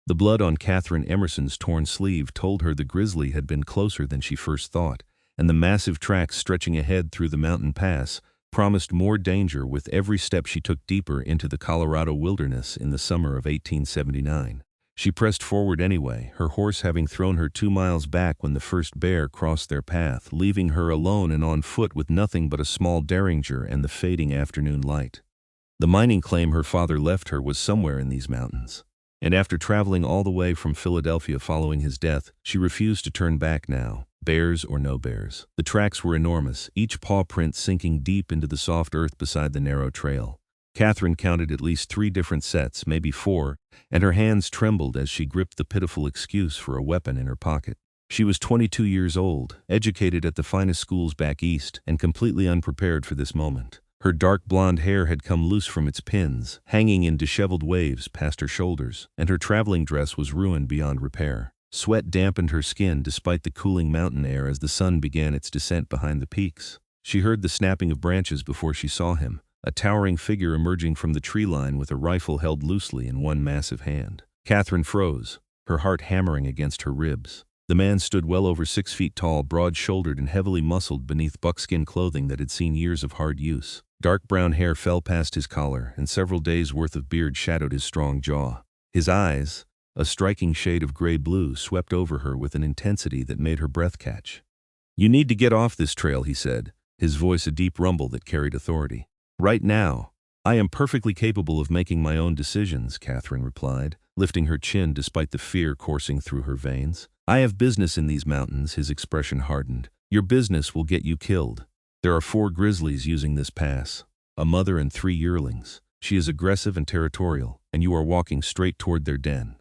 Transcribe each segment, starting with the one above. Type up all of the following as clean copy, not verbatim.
The blood on Katherine Emerson's torn sleeve told her the grizzly had been closer than she first thought, and the massive tracks stretching ahead through the mountain pass promised more danger with every step she took deeper into the Colorado wilderness in the summer of 1879. She pressed forward anyway, her horse having thrown her 2 miles back when the first bear crossed their path, leaving her alone and on foot with nothing but a small derringer and the fading afternoon light. The mining claim her father left her was somewhere in these mountains, and after traveling all the way from Philadelphia following his death, she refused to turn back now, bears or no bears. The tracks were enormous, each paw print sinking deep into the soft earth beside the narrow trail. Katherine counted at least 3 different sets, maybe 4, and her hands trembled as she gripped the pitiful excuse for a weapon in her pocket. She was 22 years old, educated at the finest schools back east, and completely unprepared for this moment. Her dark blonde hair had come loose from its pins, hanging in disheveled waves past her shoulders, and her traveling dress was ruined beyond repair. Sweat dampened her skin despite the cooling mountain air as the sun began its descent behind the peaks. She heard the snapping of branches before she saw him, a towering figure emerging from the tree line with a rifle held loosely in one massive hand. Katherine froze, her heart hammering against her ribs. The man stood well over 6 feet tall, broad-shouldered and heavily muscled beneath buckskin clothing that had seen years of hard use. Dark brown hair fell past his collar, and several days' worth of beard shadowed his strong jaw. His eyes, a striking shade of gray-blue, swept over her with an intensity that made her breath catch. "You need to get off this trail," he said, his voice a deep rumble that carried authority. "Right now. I am perfectly capable of making my own decisions," Katherine replied, lifting her chin despite the fear coursing through her veins. "I have business in these mountains," his expression hardened. "Your business will get you killed. There are 4 grizzlies using this pass, a mother and 3 yearlings. She is aggressive and territorial, and you are walking straight toward their den."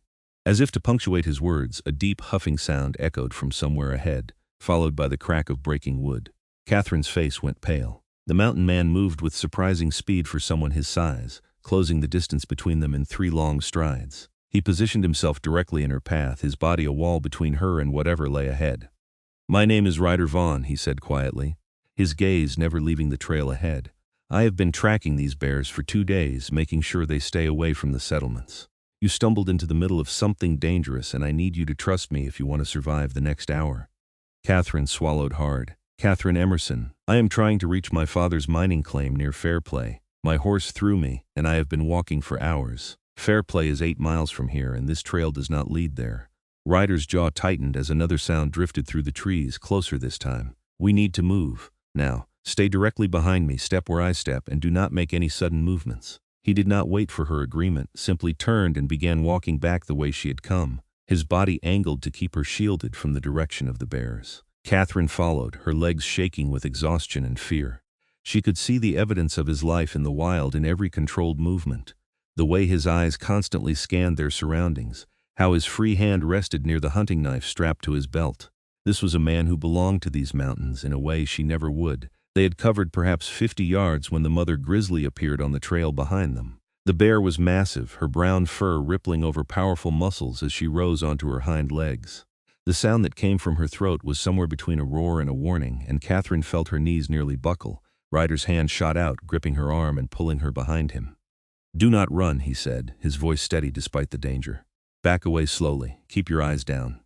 As if to punctuate his words, a deep huffing sound echoed from somewhere ahead, followed by the crack of breaking wood. Katherine's face went pale. The mountain man moved with surprising speed for someone his size, closing the distance between them in 3 long strides. He positioned himself directly in her path, his body a wall between her and whatever lay ahead. "My name is Ryder Vaughn," he said quietly, his gaze never leaving the trail ahead. "I have been tracking these bears for 2 days, making sure they stay away from the settlements. You stumbled into the middle of something dangerous, and I need you to trust me if you want to survive the next hour." Katherine swallowed hard. "Katherine Emerson, I am trying to reach my father's mining claim near Fairplay. My horse threw me, and I have been walking for hours. Fairplay is 8 miles from here, and this trail does not lead there." Ryder's jaw tightened as another sound drifted through the trees, closer this time. "We need to move. Now, stay directly behind me, step where I step, and do not make any sudden movements." He did not wait for her agreement, simply turned and began walking back the way she had come, his body angled to keep her shielded from the direction of the bears. Katherine followed, her legs shaking with exhaustion and fear. She could see the evidence of his life in the wild in every controlled movement, the way his eyes constantly scanned their surroundings, how his free hand rested near the hunting knife strapped to his belt. This was a man who belonged to these mountains in a way she never would. They had covered perhaps 50 yards when the mother grizzly appeared on the trail behind them. The bear was massive, her brown fur rippling over powerful muscles as she rose onto her hind legs. The sound that came from her throat was somewhere between a roar and a warning, and Katherine felt her knees nearly buckle. Ryder's hand shot out, gripping her arm and pulling her behind him. "Do not run," he said, his voice steady despite the danger. "Back away slowly. Keep your eyes down."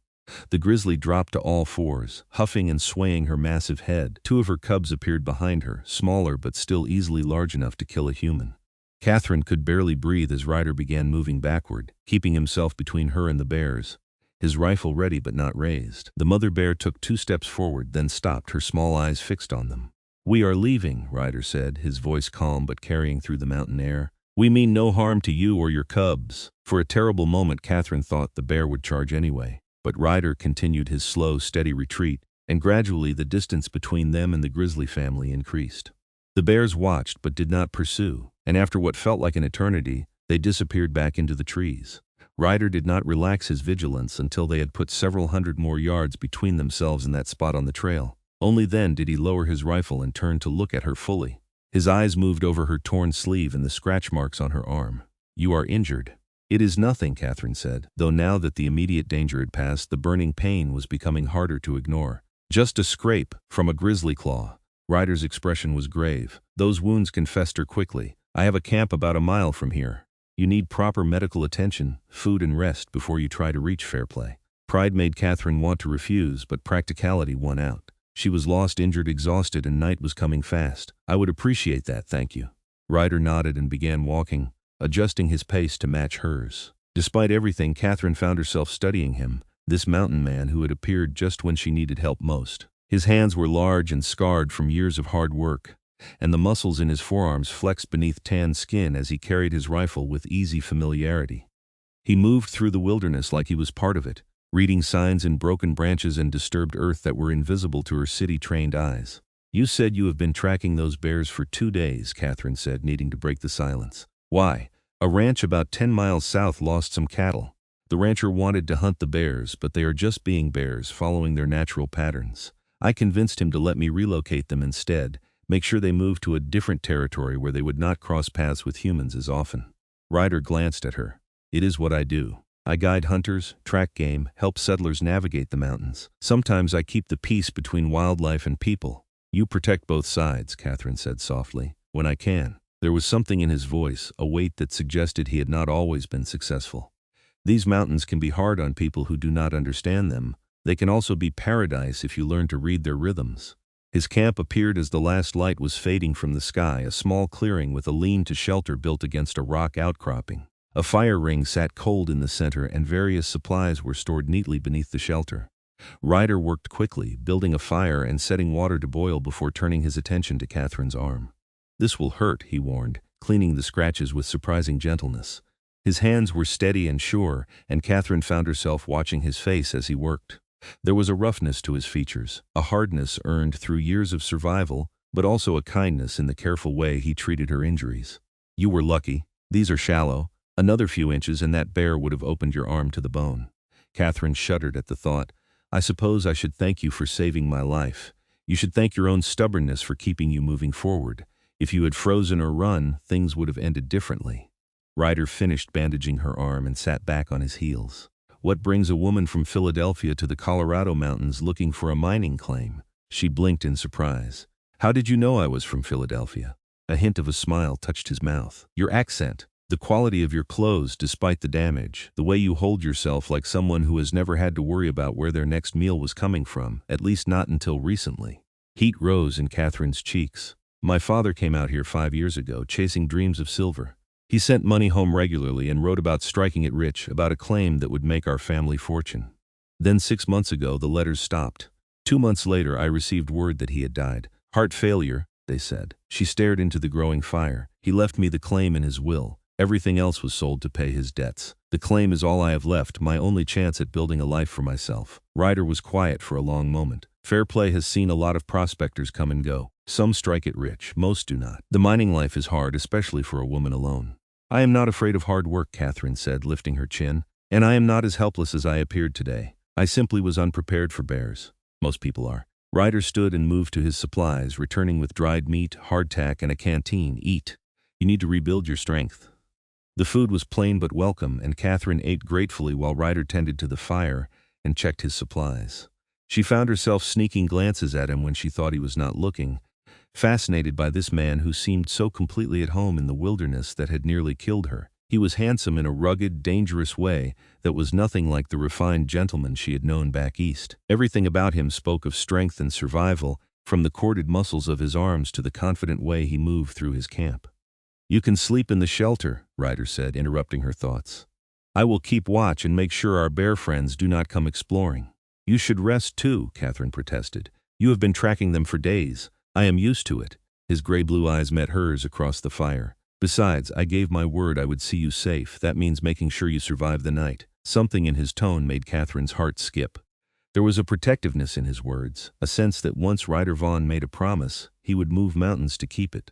The grizzly dropped to all 4s, huffing and swaying her massive head. 2 of her cubs appeared behind her, smaller but still easily large enough to kill a human. Katherine could barely breathe as Ryder began moving backward, keeping himself between her and the bears, his rifle ready but not raised. The mother bear took 2 steps forward, then stopped, her small eyes fixed on them. "We are leaving," Ryder said, his voice calm but carrying through the mountain air. "We mean no harm to you or your cubs." For a terrible moment Katherine thought the bear would charge anyway, but Ryder continued his slow, steady retreat, and gradually the distance between them and the grizzly family increased. The bears watched but did not pursue, and after what felt like an eternity, they disappeared back into the trees. Ryder did not relax his vigilance until they had put several hundred more yards between themselves and that spot on the trail. Only then did he lower his rifle and turn to look at her fully. His eyes moved over her torn sleeve and the scratch marks on her arm. "You are injured." "It is nothing," Katherine said, though now that the immediate danger had passed, the burning pain was becoming harder to ignore. "Just a scrape from a grizzly claw." Ryder's expression was grave. "Those wounds can fester quickly. I have a camp about a mile from here. You need proper medical attention, food and rest before you try to reach fair play. Pride made Katherine want to refuse, but practicality won out. She was lost, injured, exhausted, and night was coming fast. I would appreciate that, thank you. Ryder nodded and began walking, adjusting his pace to match hers. Despite everything, Katherine found herself studying him, this mountain man who had appeared just when she needed help most. His hands were large and scarred from years of hard work, and the muscles in his forearms flexed beneath tanned skin as he carried his rifle with easy familiarity. He moved through the wilderness like he was part of it, reading signs in broken branches and disturbed earth that were invisible to her city-trained eyes. You said you have been tracking those bears for 2 days, Katherine said, needing to break the silence. Why? A ranch about 10 miles south lost some cattle. The rancher wanted to hunt the bears, but they are just being bears, following their natural patterns. I convinced him to let me relocate them instead, make sure they moved to a different territory where they would not cross paths with humans as often. Ryder glanced at her. It is what I do. I guide hunters, track game, help settlers navigate the mountains. Sometimes I keep the peace between wildlife and people. You protect both sides, Katherine said softly. When I can. There was something in his voice, a weight that suggested he had not always been successful. These mountains can be hard on people who do not understand them. They can also be paradise if you learn to read their rhythms. His camp appeared as the last light was fading from the sky, a small clearing with a lean-to shelter built against a rock outcropping. A fire ring sat cold in the center, and various supplies were stored neatly beneath the shelter. Ryder worked quickly, building a fire and setting water to boil before turning his attention to Katherine's arm. This will hurt, he warned, cleaning the scratches with surprising gentleness. His hands were steady and sure, and Katherine found herself watching his face as he worked. There was a roughness to his features, a hardness earned through years of survival, but also a kindness in the careful way he treated her injuries. You were lucky. These are shallow. Another few inches and that bear would have opened your arm to the bone. Katherine shuddered at the thought. I suppose I should thank you for saving my life. You should thank your own stubbornness for keeping you moving forward. If you had frozen or run, things would have ended differently. Ryder finished bandaging her arm and sat back on his heels. What brings a woman from Philadelphia to the Colorado mountains looking for a mining claim? She blinked in surprise. How did you know I was from Philadelphia? A hint of a smile touched his mouth. Your accent. The quality of your clothes despite the damage, the way you hold yourself like someone who has never had to worry about where their next meal was coming from, at least not until recently. Heat rose in Katherine's cheeks. My father came out here 5 years ago, chasing dreams of silver. He sent money home regularly and wrote about striking it rich, about a claim that would make our family fortune. Then 6 months ago, the letters stopped. 2 months later, I received word that he had died. Heart failure, they said. She stared into the growing fire. He left me the claim in his will. Everything else was sold to pay his debts. The claim is all I have left, my only chance at building a life for myself. Ryder was quiet for a long moment. Fair play has seen a lot of prospectors come and go. Some strike it rich, most do not. The mining life is hard, especially for a woman alone. I am not afraid of hard work, Katherine said, lifting her chin. And I am not as helpless as I appeared today. I simply was unprepared for bears. Most people are. Ryder stood and moved to his supplies, returning with dried meat, hardtack, and a canteen. Eat. You need to rebuild your strength. The food was plain but welcome, and Katherine ate gratefully while Ryder tended to the fire and checked his supplies. She found herself sneaking glances at him when she thought he was not looking, fascinated by this man who seemed so completely at home in the wilderness that had nearly killed her. He was handsome in a rugged, dangerous way that was nothing like the refined gentleman she had known back east. Everything about him spoke of strength and survival, from the corded muscles of his arms to the confident way he moved through his camp. You can sleep in the shelter, Ryder said, interrupting her thoughts. I will keep watch and make sure our bear friends do not come exploring. You should rest too, Katherine protested. You have been tracking them for days. I am used to it. His gray-blue eyes met hers across the fire. Besides, I gave my word I would see you safe. That means making sure you survive the night. Something in his tone made Katherine's heart skip. There was a protectiveness in his words, a sense that once Ryder Vaughn made a promise, he would move mountains to keep it.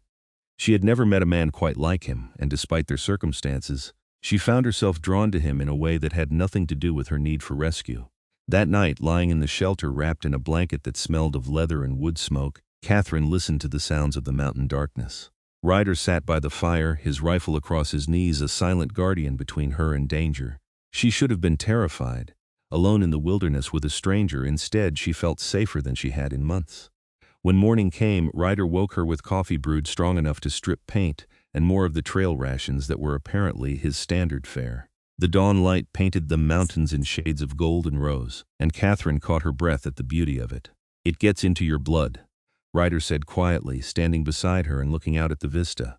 She had never met a man quite like him, and despite their circumstances, she found herself drawn to him in a way that had nothing to do with her need for rescue. That night, lying in the shelter wrapped in a blanket that smelled of leather and wood smoke, Katherine listened to the sounds of the mountain darkness. Ryder sat by the fire, his rifle across his knees, a silent guardian between her and danger. She should have been terrified. Alone in the wilderness with a stranger, instead she felt safer than she had in months. When morning came, Ryder woke her with coffee brewed strong enough to strip paint, and more of the trail rations that were apparently his standard fare. The dawn light painted the mountains in shades of gold and rose, and Katherine caught her breath at the beauty of it. "It gets into your blood," Ryder said quietly, standing beside her and looking out at the vista.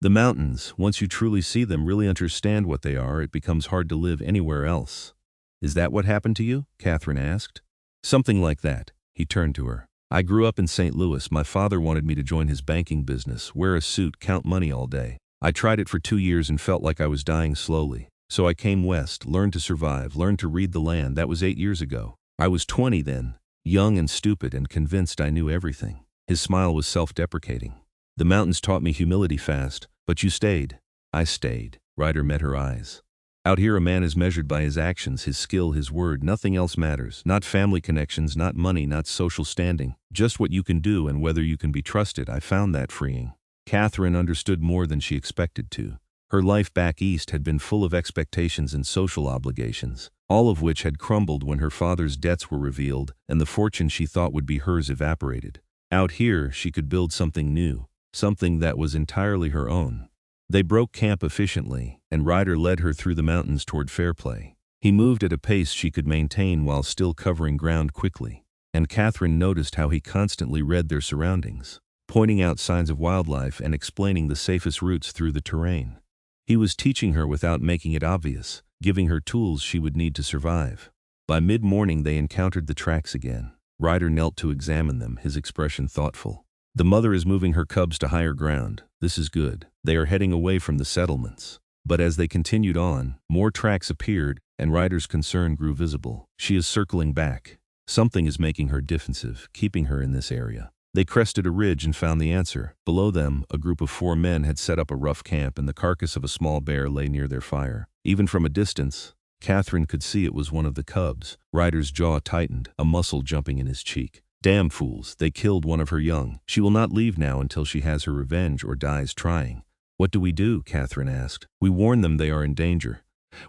"The mountains, once you truly see them, really understand what they are, it becomes hard to live anywhere else." "Is that what happened to you?" Katherine asked. "Something like that." He turned to her. "I grew up in St. Louis. My father wanted me to join his banking business, wear a suit, count money all day. I tried it for 2 years and felt like I was dying slowly. So I came west, learned to survive, learned to read the land. That was 8 years ago. I was 20 then, young and stupid and convinced I knew everything." His smile was self-deprecating. "The mountains taught me humility fast, but you stayed." "I stayed." Ryder met her eyes. "Out here a man is measured by his actions, his skill, his word. Nothing else matters. Not family connections, not money, not social standing. Just what you can do and whether you can be trusted. I found that freeing." Katherine understood more than she expected to. Her life back east had been full of expectations and social obligations, all of which had crumbled when her father's debts were revealed and the fortune she thought would be hers evaporated. Out here, she could build something new, something that was entirely her own. They broke camp efficiently, and Ryder led her through the mountains toward Fairplay. He moved at a pace she could maintain while still covering ground quickly, and Katherine noticed how he constantly read their surroundings, pointing out signs of wildlife and explaining the safest routes through the terrain. He was teaching her without making it obvious, giving her tools she would need to survive. By mid-morning they encountered the tracks again. Ryder knelt to examine them, his expression thoughtful. "The mother is moving her cubs to higher ground. This is good. They are heading away from the settlements." But as they continued on, more tracks appeared, and Ryder's concern grew visible. "She is circling back. Something is making her defensive, keeping her in this area." They crested a ridge and found the answer. Below them, a group of 4 men had set up a rough camp, and the carcass of a small bear lay near their fire. Even from a distance, Katherine could see it was one of the cubs. Ryder's jaw tightened, a muscle jumping in his cheek. "Damn fools, they killed one of her young. She will not leave now until she has her revenge or dies trying." "What do we do?" Katherine asked. "We warn them they are in danger,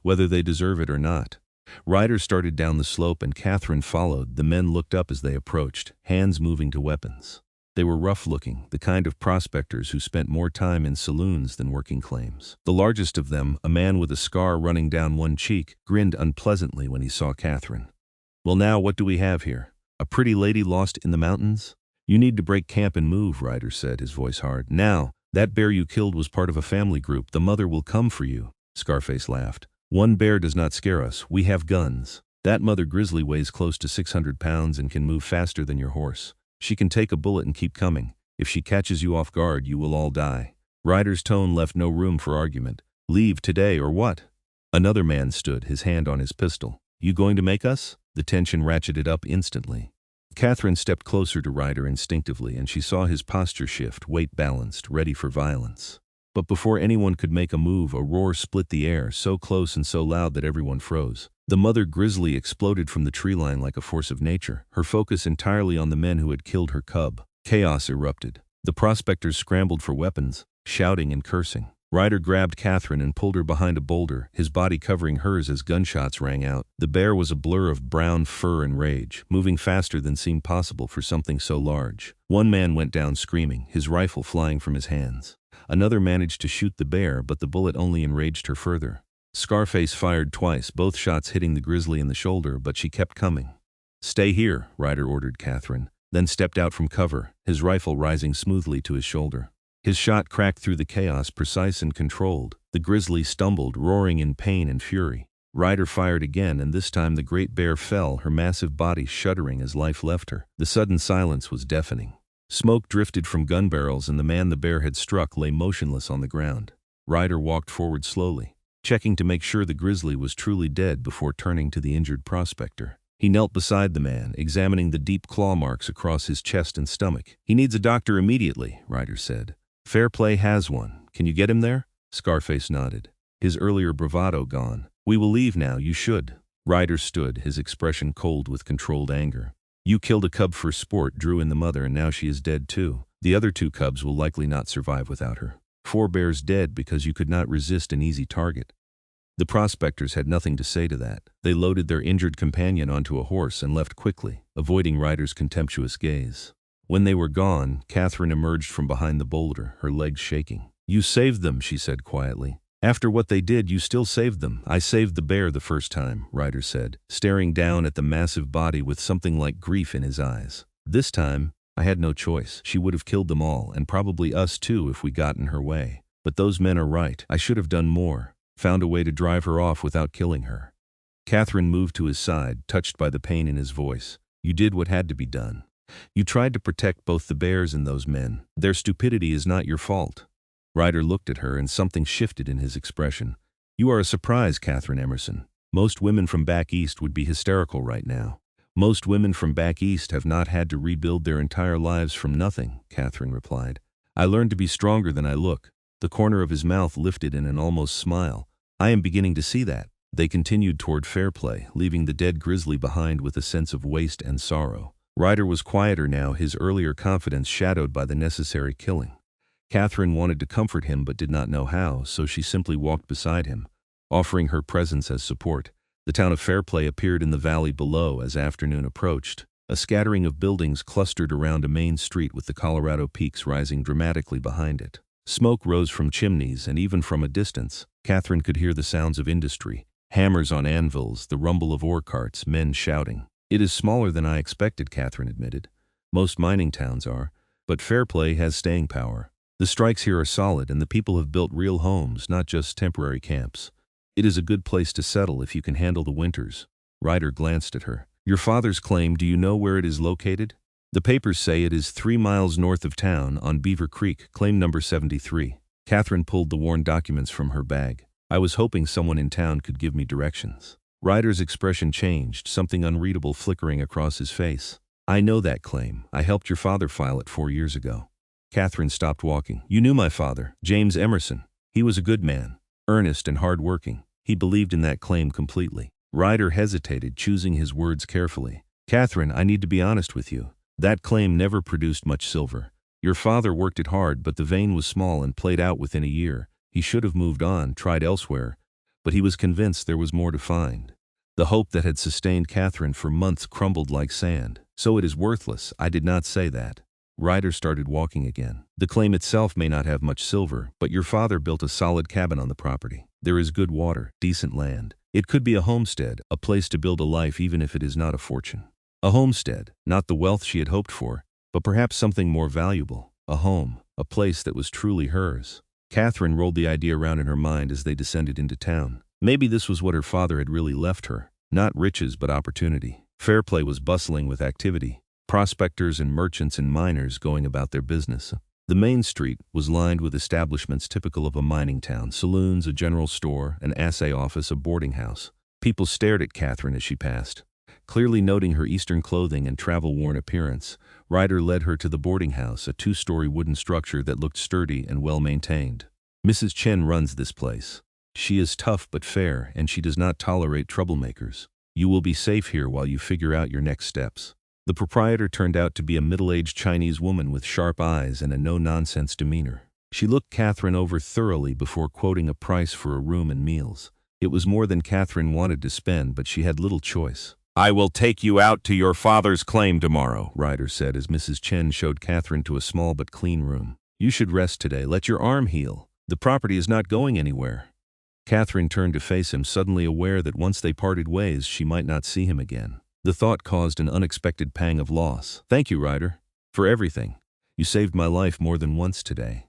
whether they deserve it or not." Ryder started down the slope and Katherine followed. The men looked up as they approached, hands moving to weapons. They were rough-looking, the kind of prospectors who spent more time in saloons than working claims. The largest of them, a man with a scar running down one cheek, grinned unpleasantly when he saw Katherine. "Well now, what do we have here? A pretty lady lost in the mountains?" "You need to break camp and move," Ryder said, his voice hard. "Now, that bear you killed was part of a family group. The mother will come for you." Scarface laughed. "One bear does not scare us. We have guns. That mother Grizzly weighs close to 600 pounds and can move faster than your horse. She can take a bullet and keep coming. If she catches you off guard, you will all die." Ryder's tone left no room for argument. "Leave today or what?" Another man stood, his hand on his pistol. "You going to make us?" The tension ratcheted up instantly. Katherine stepped closer to Ryder instinctively, and she saw his posture shift, weight balanced, ready for violence. But before anyone could make a move, a roar split the air, so close and so loud that everyone froze. The mother Grizzly exploded from the tree line like a force of nature, her focus entirely on the men who had killed her cub. Chaos erupted. The prospectors scrambled for weapons, shouting and cursing. Ryder grabbed Katherine and pulled her behind a boulder, his body covering hers as gunshots rang out. The bear was a blur of brown fur and rage, moving faster than seemed possible for something so large. One man went down screaming, his rifle flying from his hands. Another managed to shoot the bear, but the bullet only enraged her further. Scarface fired twice, both shots hitting the Grizzly in the shoulder, but she kept coming. "Stay here," Ryder ordered Katherine, then stepped out from cover, his rifle rising smoothly to his shoulder. His shot cracked through the chaos, precise and controlled. The Grizzly stumbled, roaring in pain and fury. Ryder fired again, and this time the great bear fell, her massive body shuddering as life left her. The sudden silence was deafening. Smoke drifted from gun barrels, and the man the bear had struck lay motionless on the ground. Ryder walked forward slowly, checking to make sure the Grizzly was truly dead before turning to the injured prospector. He knelt beside the man, examining the deep claw marks across his chest and stomach. "He needs a doctor immediately," Ryder said. "Fairplay has one. Can you get him there?" Scarface nodded, his earlier bravado gone. "We will leave now. You should." Ryder stood, his expression cold with controlled anger. "You killed a cub for sport, drew in the mother, and now she is dead too. The other 2 cubs will likely not survive without her. 4 bears dead because you could not resist an easy target." The prospectors had nothing to say to that. They loaded their injured companion onto a horse and left quickly, avoiding Ryder's contemptuous gaze. When they were gone, Katherine emerged from behind the boulder, her legs shaking. You saved them, she said quietly. After what they did, you still saved them. I saved the bear the first time, Ryder said, staring down at the massive body with something like grief in his eyes. This time, I had no choice. She would have killed them all, and probably us too if we got in her way. But those men are right. I should have done more. Found a way to drive her off without killing her. Katherine moved to his side, touched by the pain in his voice. You did what had to be done. You tried to protect both the bears and those men. Their stupidity is not your fault. Ryder looked at her and something shifted in his expression. You are a surprise, Katherine Emerson. Most women from back east would be hysterical right now. Most women from back east have not had to rebuild their entire lives from nothing, Katherine replied. I learned to be stronger than I look. The corner of his mouth lifted in an almost smile. I am beginning to see that. They continued toward Fairplay, leaving the dead Grizzly behind with a sense of waste and sorrow. Ryder was quieter now, his earlier confidence shadowed by the necessary killing. Katherine wanted to comfort him but did not know how, so she simply walked beside him, offering her presence as support. The town of Fairplay appeared in the valley below as afternoon approached. A scattering of buildings clustered around a main street with the Colorado Peaks rising dramatically behind it. Smoke rose from chimneys, and even from a distance, Katherine could hear the sounds of industry. Hammers on anvils, the rumble of ore carts, men shouting. It is smaller than I expected, Katherine admitted. Most mining towns are, but Fairplay has staying power. The strikes here are solid, and the people have built real homes, not just temporary camps. It is a good place to settle if you can handle the winters. Ryder glanced at her. Your father's claim, do you know where it is located? The papers say it is 3 miles north of town, on Beaver Creek, claim number 73. Katherine pulled the worn documents from her bag. I was hoping someone in town could give me directions. Ryder's expression changed, something unreadable flickering across his face. I know that claim. I helped your father file it 4 years ago. Katherine stopped walking. You knew my father, James Emerson. He was a good man, earnest and hard-working. He believed in that claim completely. Ryder hesitated, choosing his words carefully. Katherine, I need to be honest with you. That claim never produced much silver. Your father worked it hard, but the vein was small and played out within a year. He should have moved on, tried elsewhere, but he was convinced there was more to find. The hope that had sustained Katherine for months crumbled like sand. So it is worthless. I did not say that. Ryder started walking again. The claim itself may not have much silver, but your father built a solid cabin on the property. There is good water, decent land. It could be a homestead, a place to build a life even if it is not a fortune. A homestead, not the wealth she had hoped for, but perhaps something more valuable. A home, a place that was truly hers. Katherine rolled the idea around in her mind as they descended into town. Maybe this was what her father had really left her. Not riches, but opportunity. Fairplay was bustling with activity. Prospectors and merchants and miners going about their business. The main street was lined with establishments typical of a mining town, saloons, a general store, an assay office, a boarding house. People stared at Katherine as she passed. Clearly noting her Eastern clothing and travel-worn appearance, Ryder led her to the boarding house, a 2-story wooden structure that looked sturdy and well-maintained. Mrs. Chen runs this place. She is tough but fair, and she does not tolerate troublemakers. You will be safe here while you figure out your next steps. The proprietor turned out to be a middle-aged Chinese woman with sharp eyes and a no-nonsense demeanor. She looked Katherine over thoroughly before quoting a price for a room and meals. It was more than Katherine wanted to spend, but she had little choice. I will take you out to your father's claim tomorrow, Ryder said as Mrs. Chen showed Katherine to a small but clean room. You should rest today. Let your arm heal. The property is not going anywhere. Katherine turned to face him, suddenly aware that once they parted ways, she might not see him again. The thought caused an unexpected pang of loss. Thank you, Ryder, for everything. You saved my life more than once today.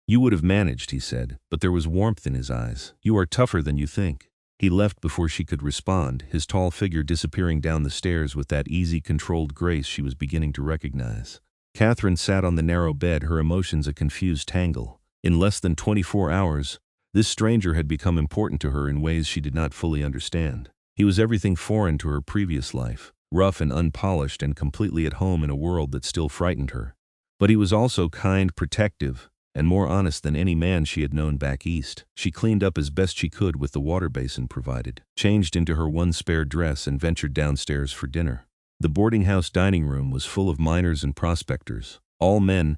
You would have managed, he said, but there was warmth in his eyes. You are tougher than you think. He left before she could respond, his tall figure disappearing down the stairs with that easy, controlled grace she was beginning to recognize. Katherine sat on the narrow bed, her emotions a confused tangle. In less than 24 hours, this stranger had become important to her in ways she did not fully understand. He was everything foreign to her previous life, rough and unpolished and completely at home in a world that still frightened her. But he was also kind, protective, and more honest than any man she had known back east. She cleaned up as best she could with the water basin provided, changed into her one spare dress and ventured downstairs for dinner. The boarding house dining room was full of miners and prospectors, all men,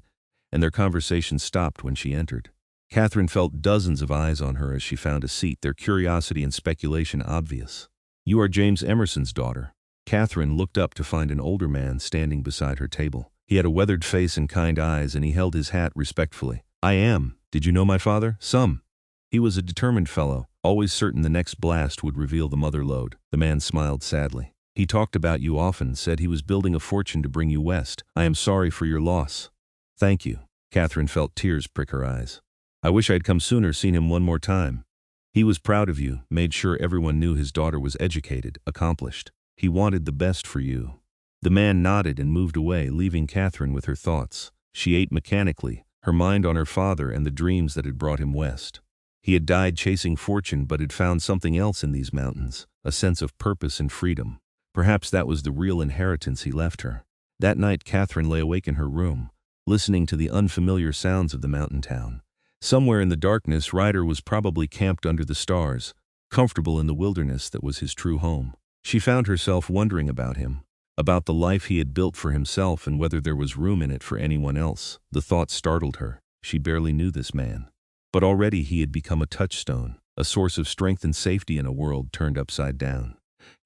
and their conversation stopped when she entered. Katherine felt dozens of eyes on her as she found a seat, their curiosity and speculation obvious. You are James Emerson's daughter. Katherine looked up to find an older man standing beside her table. He had a weathered face and kind eyes, and he held his hat respectfully. I am, Did you know my father? Some. He was a determined fellow, always certain the next blast would reveal the mother lode. The man smiled sadly. He talked about you often, said he was building a fortune to bring you west. I am sorry for your loss. Thank you. Katherine felt tears prick her eyes. I wish I'd come sooner, seen him one more time. He was proud of you, made sure everyone knew his daughter was educated, accomplished. He wanted the best for you. The man nodded and moved away, leaving Katherine with her thoughts. She ate mechanically, her mind on her father and the dreams that had brought him west. He had died chasing fortune but had found something else in these mountains, a sense of purpose and freedom. Perhaps that was the real inheritance he left her. That night Katherine lay awake in her room, listening to the unfamiliar sounds of the mountain town. Somewhere in the darkness, Ryder was probably camped under the stars, comfortable in the wilderness that was his true home. She found herself wondering about him, about the life he had built for himself and whether there was room in it for anyone else. The thought startled her. She barely knew this man. But already he had become a touchstone, a source of strength and safety in a world turned upside down.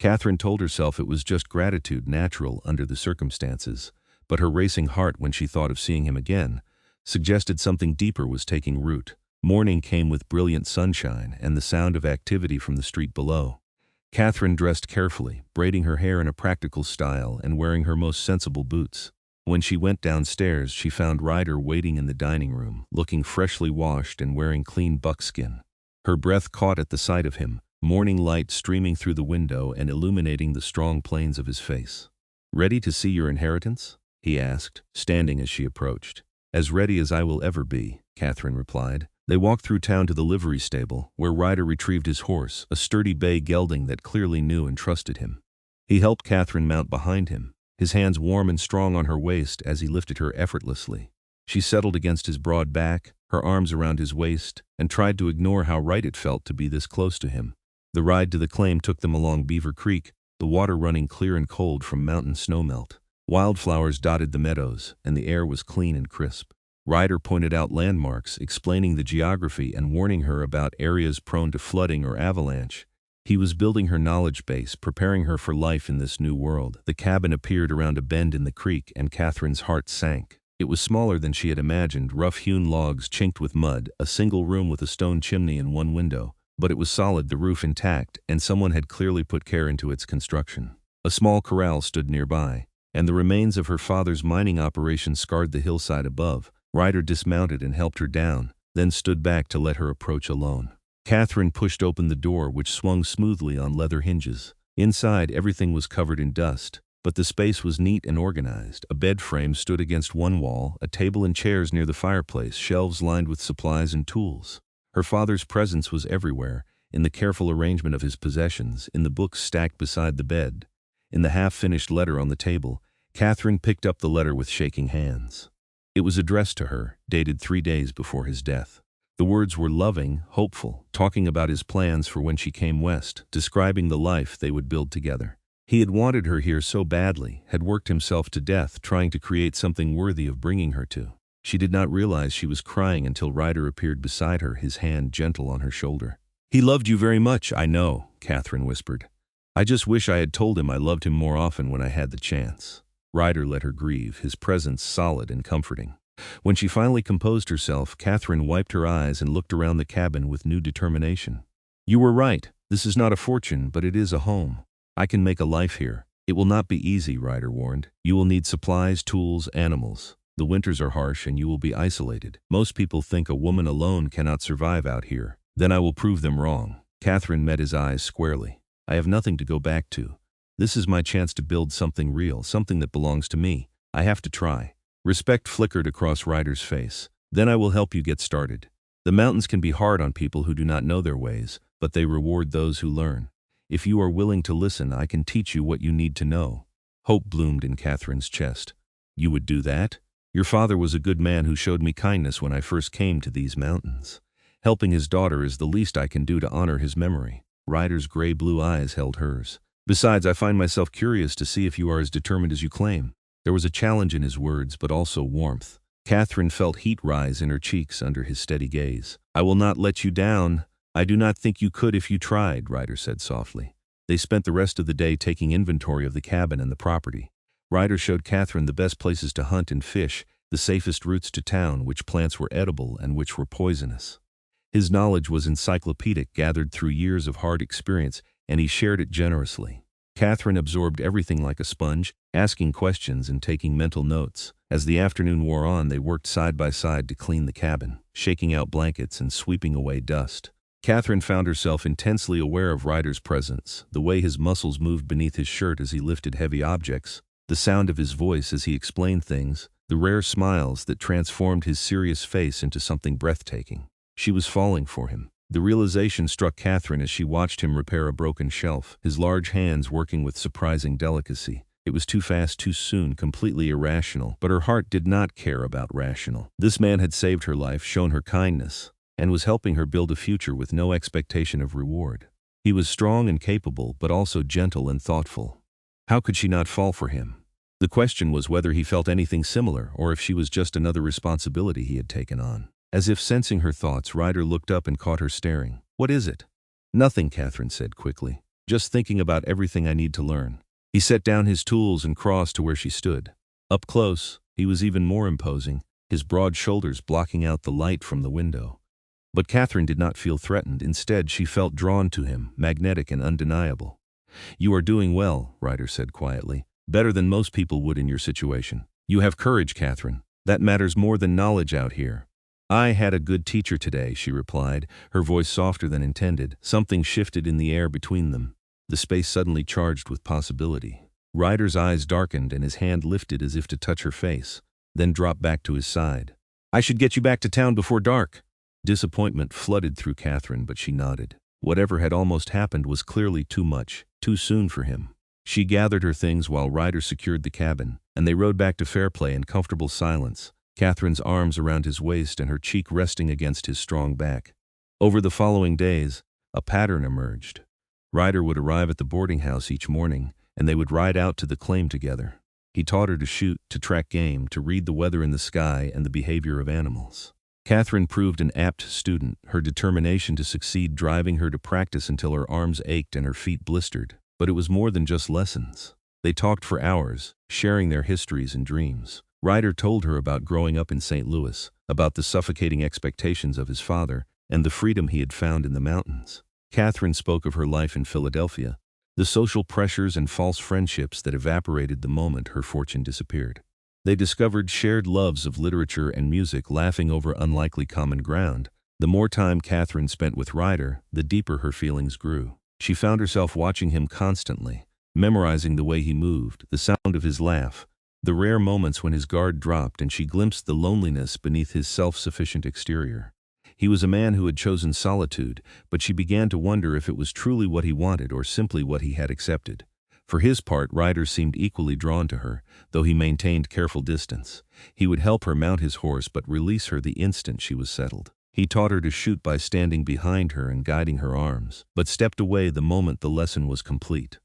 Katherine told herself it was just gratitude, natural under the circumstances, but her racing heart when she thought of seeing him again suggested something deeper was taking root. Morning came with brilliant sunshine and the sound of activity from the street below. Katherine dressed carefully, braiding her hair in a practical style and wearing her most sensible boots. When she went downstairs, she found Ryder waiting in the dining room, looking freshly washed and wearing clean buckskin. Her breath caught at the sight of him, morning light streaming through the window and illuminating the strong planes of his face. "Ready to see your inheritance?" he asked, standing as she approached. "As ready as I will ever be," Katherine replied. They walked through town to the livery stable, where Ryder retrieved his horse, a sturdy bay gelding that clearly knew and trusted him. He helped Katherine mount behind him, his hands warm and strong on her waist as he lifted her effortlessly. She settled against his broad back, her arms around his waist, and tried to ignore how right it felt to be this close to him. The ride to the claim took them along Beaver Creek, the water running clear and cold from mountain snowmelt. Wildflowers dotted the meadows, and the air was clean and crisp. Ryder pointed out landmarks, explaining the geography and warning her about areas prone to flooding or avalanche. He was building her knowledge base, preparing her for life in this new world. The cabin appeared around a bend in the creek, and Katherine's heart sank. It was smaller than she had imagined, rough-hewn logs chinked with mud, a single room with a stone chimney and one window. But it was solid, the roof intact, and someone had clearly put care into its construction. A small corral stood nearby, and the remains of her father's mining operation scarred the hillside above. Ryder dismounted and helped her down, then stood back to let her approach alone. Katherine pushed open the door, which swung smoothly on leather hinges. Inside, everything was covered in dust, but the space was neat and organized. A bed frame stood against one wall, a table and chairs near the fireplace, shelves lined with supplies and tools. Her father's presence was everywhere, in the careful arrangement of his possessions, in the books stacked beside the bed, in the half-finished letter on the table. Katherine picked up the letter with shaking hands. It was addressed to her, dated 3 days before his death. The words were loving, hopeful, talking about his plans for when she came west, describing the life they would build together. He had wanted her here so badly, had worked himself to death trying to create something worthy of bringing her to. She did not realize she was crying until Ryder appeared beside her, his hand gentle on her shoulder. "He loved you very much, I know," Katherine whispered. "I just wish I had told him I loved him more often when I had the chance." Ryder let her grieve, his presence solid and comforting. When she finally composed herself, Katherine wiped her eyes and looked around the cabin with new determination. "You were right. This is not a fortune, but it is a home. I can make a life here." "It will not be easy," Ryder warned. "You will need supplies, tools, animals. The winters are harsh and you will be isolated. Most people think a woman alone cannot survive out here. Then I will prove them wrong." Katherine met his eyes squarely. "I have nothing to go back to. This is my chance to build something real, something that belongs to me. I have to try." Respect flickered across Ryder's face. "Then I will help you get started. The mountains can be hard on people who do not know their ways, but they reward those who learn. If you are willing to listen, I can teach you what you need to know." Hope bloomed in Katherine's chest. "You would do that? Your father was a good man who showed me kindness when I first came to these mountains. Helping his daughter is the least I can do to honor his memory." Ryder's gray-blue eyes held hers. "Besides, I find myself curious to see if you are as determined as you claim." There was a challenge in his words, but also warmth. Katherine felt heat rise in her cheeks under his steady gaze. "I will not let you down. I do not think you could if you tried," Ryder said softly. They spent the rest of the day taking inventory of the cabin and the property. Ryder showed Katherine the best places to hunt and fish, the safest routes to town, which plants were edible and which were poisonous. His knowledge was encyclopedic, gathered through years of hard experience, and he shared it generously. Katherine absorbed everything like a sponge, asking questions and taking mental notes. As the afternoon wore on, they worked side by side to clean the cabin, shaking out blankets and sweeping away dust. Katherine found herself intensely aware of Ryder's presence, the way his muscles moved beneath his shirt as he lifted heavy objects, the sound of his voice as he explained things, the rare smiles that transformed his serious face into something breathtaking. She was falling for him. The realization struck Katherine as she watched him repair a broken shelf, his large hands working with surprising delicacy. It was too fast, too soon, completely irrational, but her heart did not care about rational. This man had saved her life, shown her kindness, and was helping her build a future with no expectation of reward. He was strong and capable, but also gentle and thoughtful. How could she not fall for him? The question was whether he felt anything similar, or if she was just another responsibility he had taken on. As if sensing her thoughts, Ryder looked up and caught her staring. "What is it?" "Nothing," Katherine said quickly. "Just thinking about everything I need to learn." He set down his tools and crossed to where she stood. Up close, he was even more imposing, his broad shoulders blocking out the light from the window. But Katherine did not feel threatened. Instead, she felt drawn to him, magnetic and undeniable. "You are doing well," Ryder said quietly. "Better than most people would in your situation. You have courage, Katherine. That matters more than knowledge out here." "I had a good teacher today," she replied, her voice softer than intended. Something shifted in the air between them, the space suddenly charged with possibility. Ryder's eyes darkened and his hand lifted as if to touch her face, then dropped back to his side. "I should get you back to town before dark." Disappointment flooded through Katherine, but she nodded. Whatever had almost happened was clearly too much, too soon for him. She gathered her things while Ryder secured the cabin, and they rode back to Fairplay in comfortable silence, Katherine's arms around his waist and her cheek resting against his strong back. Over the following days, a pattern emerged. Ryder would arrive at the boarding house each morning, and they would ride out to the claim together. He taught her to shoot, to track game, to read the weather in the sky and the behavior of animals. Katherine proved an apt student, her determination to succeed driving her to practice until her arms ached and her feet blistered. But it was more than just lessons. They talked for hours, sharing their histories and dreams. Ryder told her about growing up in St. Louis, about the suffocating expectations of his father, and the freedom he had found in the mountains. Katherine spoke of her life in Philadelphia, the social pressures and false friendships that evaporated the moment her fortune disappeared. They discovered shared loves of literature and music, laughing over unlikely common ground. The more time Katherine spent with Ryder, the deeper her feelings grew. She found herself watching him constantly, memorizing the way he moved, the sound of his laugh, the rare moments when his guard dropped and she glimpsed the loneliness beneath his self-sufficient exterior. He was a man who had chosen solitude, but she began to wonder if it was truly what he wanted or simply what he had accepted. For his part, Ryder seemed equally drawn to her, though he maintained careful distance. He would help her mount his horse but release her the instant she was settled. He taught her to shoot by standing behind her and guiding her arms, but stepped away the moment the lesson was complete.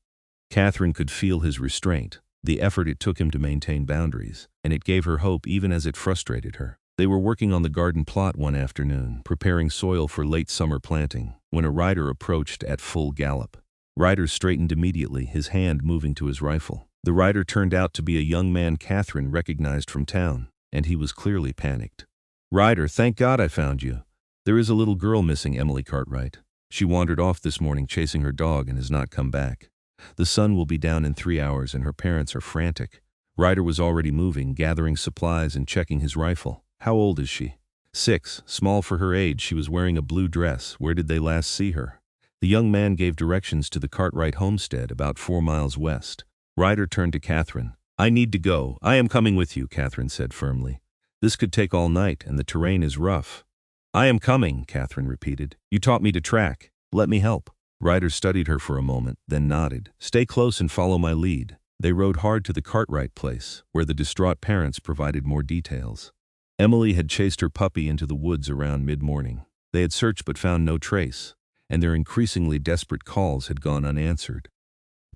Katherine could feel his restraint, the effort it took him to maintain boundaries, and it gave her hope even as it frustrated her. They were working on the garden plot one afternoon, preparing soil for late summer planting, when a rider approached at full gallop. Ryder straightened immediately, his hand moving to his rifle. The rider turned out to be a young man Katherine recognized from town, and he was clearly panicked. "Ryder, thank God I found you. There is a little girl missing, Emily Cartwright. She wandered off this morning chasing her dog and has not come back. The sun will be down in 3 hours and her parents are frantic." Ryder was already moving, gathering supplies and checking his rifle. "How old is she?" 6, small for her age. She was wearing a blue dress. Where did they last see her? The young man gave directions to the Cartwright homestead about 4 miles west. Ryder turned to Katherine. "I need to go." "I am coming with you," Katherine said firmly. "This could take all night and the terrain is rough." "I am coming," Katherine repeated. "You taught me to track. Let me help." Ryder studied her for a moment, then nodded. "Stay close and follow my lead." They rode hard to the Cartwright place, where the distraught parents provided more details. Emily had chased her puppy into the woods around mid-morning. They had searched but found no trace, and their increasingly desperate calls had gone unanswered.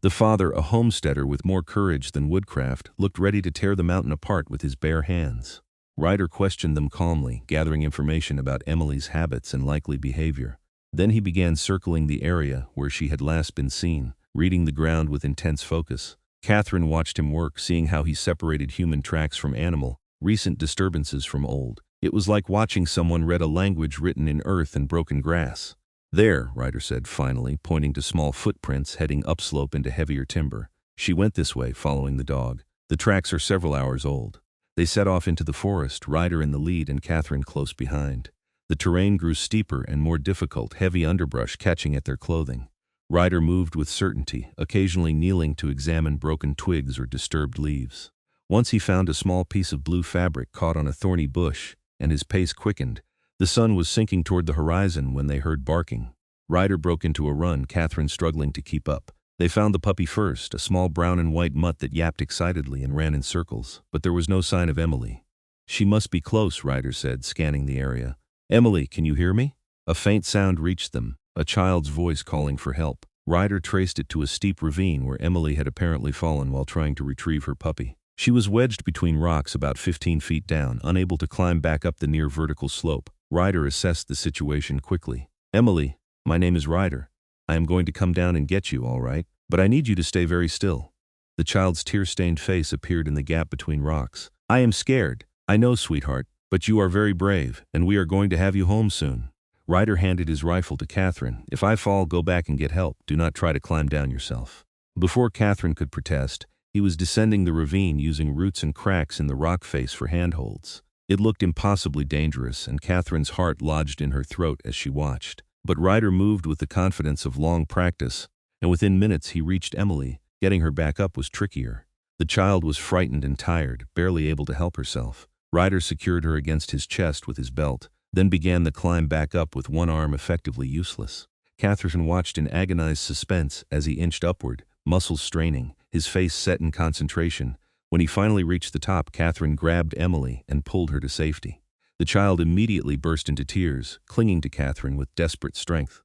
The father, a homesteader with more courage than woodcraft, looked ready to tear the mountain apart with his bare hands. Ryder questioned them calmly, gathering information about Emily's habits and likely behavior. Then he began circling the area where she had last been seen, reading the ground with intense focus. Katherine watched him work, seeing how he separated human tracks from animal, recent disturbances from old. It was like watching someone read a language written in earth and broken grass. There, Ryder said finally, pointing to small footprints heading upslope into heavier timber. She went this way, following the dog. The tracks are several hours old. They set off into the forest, Ryder in the lead and Katherine close behind. The terrain grew steeper and more difficult, heavy underbrush catching at their clothing. Ryder moved with certainty, occasionally kneeling to examine broken twigs or disturbed leaves. Once he found a small piece of blue fabric caught on a thorny bush, and his pace quickened. The sun was sinking toward the horizon when they heard barking. Ryder broke into a run, Katherine struggling to keep up. They found the puppy first, a small brown and white mutt that yapped excitedly and ran in circles, but there was no sign of Emily. "She must be close," Ryder said, scanning the area. "Emily, can you hear me?" A faint sound reached them, a child's voice calling for help. Ryder traced it to a steep ravine where Emily had apparently fallen while trying to retrieve her puppy. She was wedged between rocks about 15 feet down, unable to climb back up the near vertical slope. Ryder assessed the situation quickly. "Emily, my name is Ryder. I am going to come down and get you, all right? But I need you to stay very still." The child's tear-stained face appeared in the gap between rocks. "I am scared. I know, sweetheart, but you are very brave, and we are going to have you home soon." Ryder handed his rifle to Katherine. "If I fall, go back and get help. Do not try to climb down yourself." Before Katherine could protest, he was descending the ravine using roots and cracks in the rock face for handholds. It looked impossibly dangerous, and Katherine's heart lodged in her throat as she watched. But Ryder moved with the confidence of long practice, and within minutes he reached Emily. Getting her back up was trickier. The child was frightened and tired, barely able to help herself. Ryder secured her against his chest with his belt, then began the climb back up with one arm effectively useless. Katherine watched in agonized suspense as he inched upward, muscles straining, his face set in concentration. When he finally reached the top, Katherine grabbed Emily and pulled her to safety. The child immediately burst into tears, clinging to Katherine with desperate strength.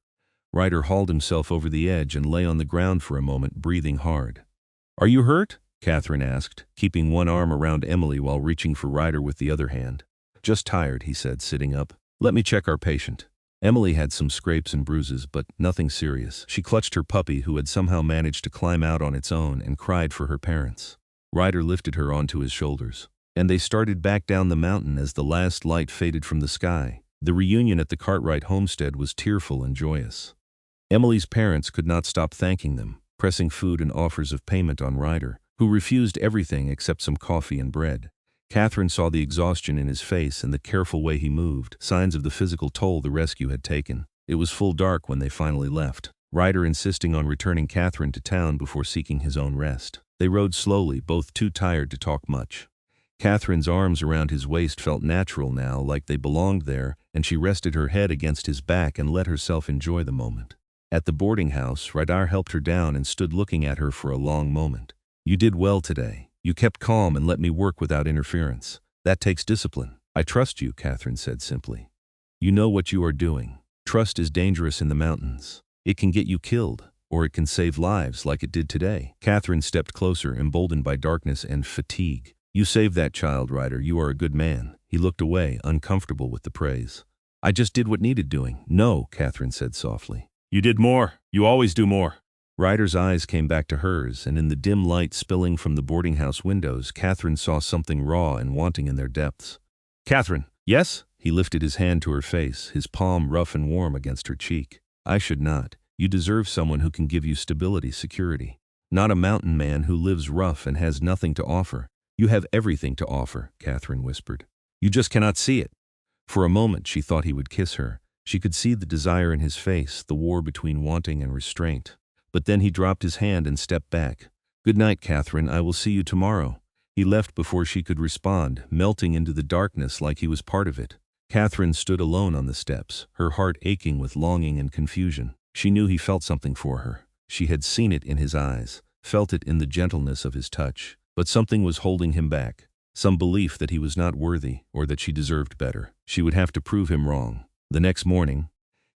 Ryder hauled himself over the edge and lay on the ground for a moment, breathing hard. "Are you hurt?" Katherine asked, keeping one arm around Emily while reaching for Ryder with the other hand. "Just tired," he said, sitting up. "Let me check our patient." Emily had some scrapes and bruises, but nothing serious. She clutched her puppy, who had somehow managed to climb out on its own, and cried for her parents. Ryder lifted her onto his shoulders, and they started back down the mountain as the last light faded from the sky. The reunion at the Cartwright homestead was tearful and joyous. Emily's parents could not stop thanking them, pressing food and offers of payment on Ryder, who refused everything except some coffee and bread. Katherine saw the exhaustion in his face and the careful way he moved, signs of the physical toll the rescue had taken. It was full dark when they finally left, Ryder insisting on returning Katherine to town before seeking his own rest. They rode slowly, both too tired to talk much. Katherine's arms around his waist felt natural now, like they belonged there, and she rested her head against his back and let herself enjoy the moment. At the boarding house, Ryder helped her down and stood looking at her for a long moment. "You did well today. You kept calm and let me work without interference. That takes discipline." "I trust you," Katherine said simply. "You know what you are doing. Trust is dangerous in the mountains. It can get you killed, or it can save lives like it did today." Katherine stepped closer, emboldened by darkness and fatigue. "You saved that child, Ryder. You are a good man." He looked away, uncomfortable with the praise. "I just did what needed doing." "No," Katherine said softly. "You did more. You always do more." Ryder's eyes came back to hers, and in the dim light spilling from the boarding house windows, Katherine saw something raw and wanting in their depths. "Katherine." "Yes?" He lifted his hand to her face, his palm rough and warm against her cheek. "I should not. You deserve someone who can give you stability, security. Not a mountain man who lives rough and has nothing to offer." "You have everything to offer," Katherine whispered. "You just cannot see it." For a moment she thought he would kiss her. She could see the desire in his face, the war between wanting and restraint. But then he dropped his hand and stepped back. "Good night, Katherine. I will see you tomorrow." He left before she could respond, melting into the darkness like he was part of it. Katherine stood alone on the steps, her heart aching with longing and confusion. She knew he felt something for her. She had seen it in his eyes, felt it in the gentleness of his touch. But something was holding him back, some belief that he was not worthy or that she deserved better. She would have to prove him wrong. The next morning,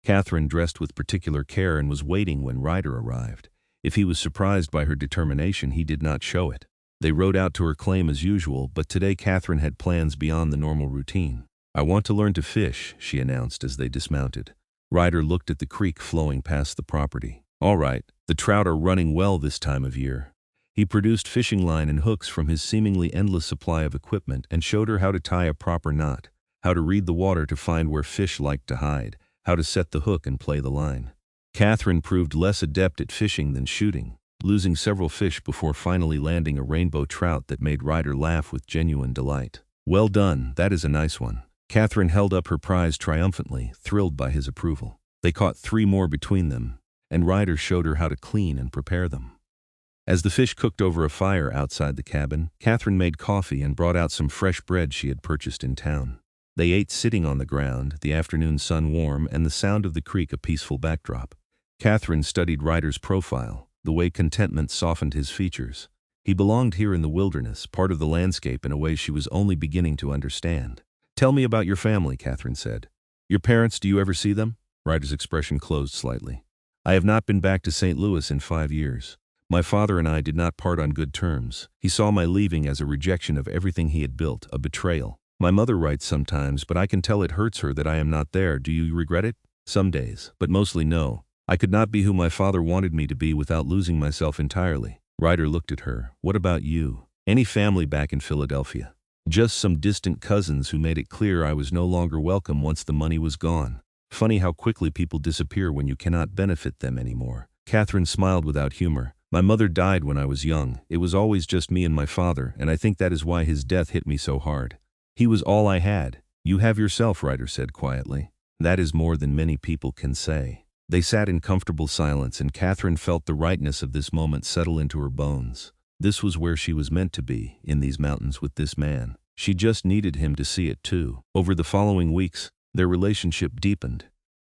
Katherine dressed with particular care and was waiting when Ryder arrived. If he was surprised by her determination, he did not show it. They rode out to her claim as usual, but today Katherine had plans beyond the normal routine. "I want to learn to fish," she announced as they dismounted. Ryder looked at the creek flowing past the property. "All right, the trout are running well this time of year." He produced fishing line and hooks from his seemingly endless supply of equipment and showed her how to tie a proper knot, how to read the water to find where fish liked to hide, how to set the hook and play the line. Katherine proved less adept at fishing than shooting, losing several fish before finally landing a rainbow trout that made Ryder laugh with genuine delight. "Well done, that is a nice one." Katherine held up her prize triumphantly, thrilled by his approval. They caught 3 more between them, and Ryder showed her how to clean and prepare them. As the fish cooked over a fire outside the cabin, Katherine made coffee and brought out some fresh bread she had purchased in town. They ate sitting on the ground, the afternoon sun warm and the sound of the creek a peaceful backdrop. Katherine studied Ryder's profile, the way contentment softened his features. He belonged here in the wilderness, part of the landscape in a way she was only beginning to understand. "Tell me about your family," Katherine said. "Your parents, do you ever see them?" Ryder's expression closed slightly. "I have not been back to St. Louis in 5 years. My father and I did not part on good terms. He saw my leaving as a rejection of everything he had built, a betrayal. My mother writes sometimes, but I can tell it hurts her that I am not there. Do you regret it?" "Some days, but mostly no. I could not be who my father wanted me to be without losing myself entirely." Ryder looked at her. "What about you? Any family back in Philadelphia?" "Just some distant cousins who made it clear I was no longer welcome once the money was gone. Funny how quickly people disappear when you cannot benefit them anymore." Katherine smiled without humor. "My mother died when I was young. It was always just me and my father, and I think that is why his death hit me so hard. He was all I had." "You have yourself," Ryder said quietly. "That is more than many people can say." They sat in comfortable silence, and Katherine felt the rightness of this moment settle into her bones. This was where she was meant to be, in these mountains with this man. She just needed him to see it too. Over the following weeks, their relationship deepened.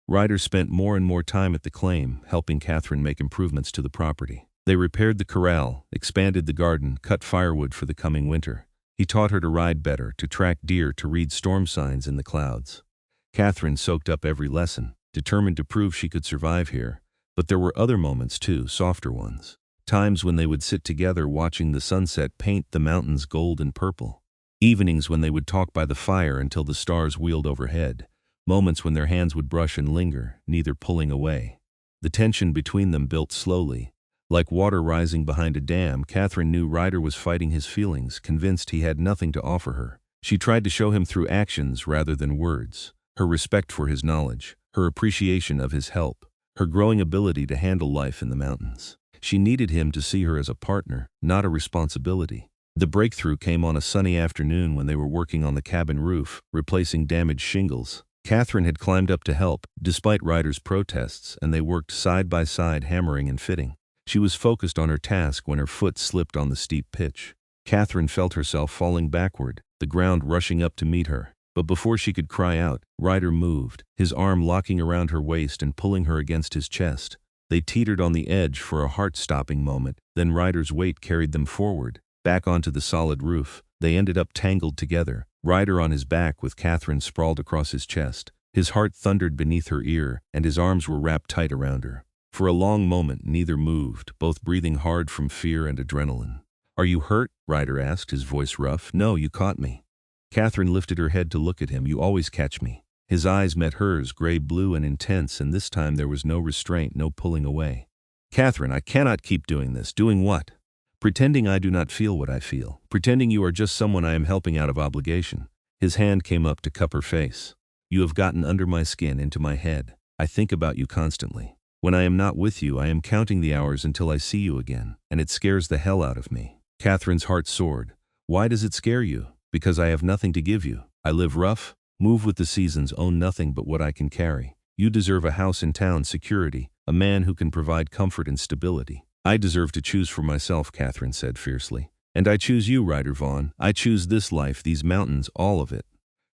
Ryder spent more and more time at the claim, helping Katherine make improvements to the property. They repaired the corral, expanded the garden, cut firewood for the coming winter. He taught her to ride better, to track deer, to read storm signs in the clouds. Katherine soaked up every lesson, determined to prove she could survive here. But there were other moments too, softer ones. Times when they would sit together watching the sunset paint the mountains gold and purple. Evenings when they would talk by the fire until the stars wheeled overhead. Moments when their hands would brush and linger, neither pulling away. The tension between them built slowly. Like water rising behind a dam, Katherine knew Ryder was fighting his feelings, convinced he had nothing to offer her. She tried to show him through actions rather than words. Her respect for his knowledge, her appreciation of his help, her growing ability to handle life in the mountains. She needed him to see her as a partner, not a responsibility. The breakthrough came on a sunny afternoon when they were working on the cabin roof, replacing damaged shingles. Katherine had climbed up to help, despite Ryder's protests, and they worked side by side, hammering and fitting. She was focused on her task when her foot slipped on the steep pitch. Katherine felt herself falling backward, the ground rushing up to meet her. But before she could cry out, Ryder moved, his arm locking around her waist and pulling her against his chest. They teetered on the edge for a heart-stopping moment, then Ryder's weight carried them forward, back onto the solid roof. They ended up tangled together, Ryder on his back with Katherine sprawled across his chest. His heart thundered beneath her ear, and his arms were wrapped tight around her. For a long moment, neither moved, both breathing hard from fear and adrenaline. "Are you hurt?" Ryder asked, his voice rough. "No, you caught me." Katherine lifted her head to look at him. "You always catch me." His eyes met hers, gray-blue and intense, and this time there was no restraint, no pulling away. "Katherine, I cannot keep doing this." "Doing what?" "Pretending I do not feel what I feel. Pretending you are just someone I am helping out of obligation." His hand came up to cup her face. "You have gotten under my skin, into my head. I think about you constantly. When I am not with you, I am counting the hours until I see you again, and it scares the hell out of me." Katherine's heart soared. "Why does it scare you?" "Because I have nothing to give you. I live rough, move with the seasons, own nothing but what I can carry. You deserve a house in town, security, a man who can provide comfort and stability." "I deserve to choose for myself," Katherine said fiercely. "And I choose you, Ryder Vaughn. I choose this life, these mountains, all of it.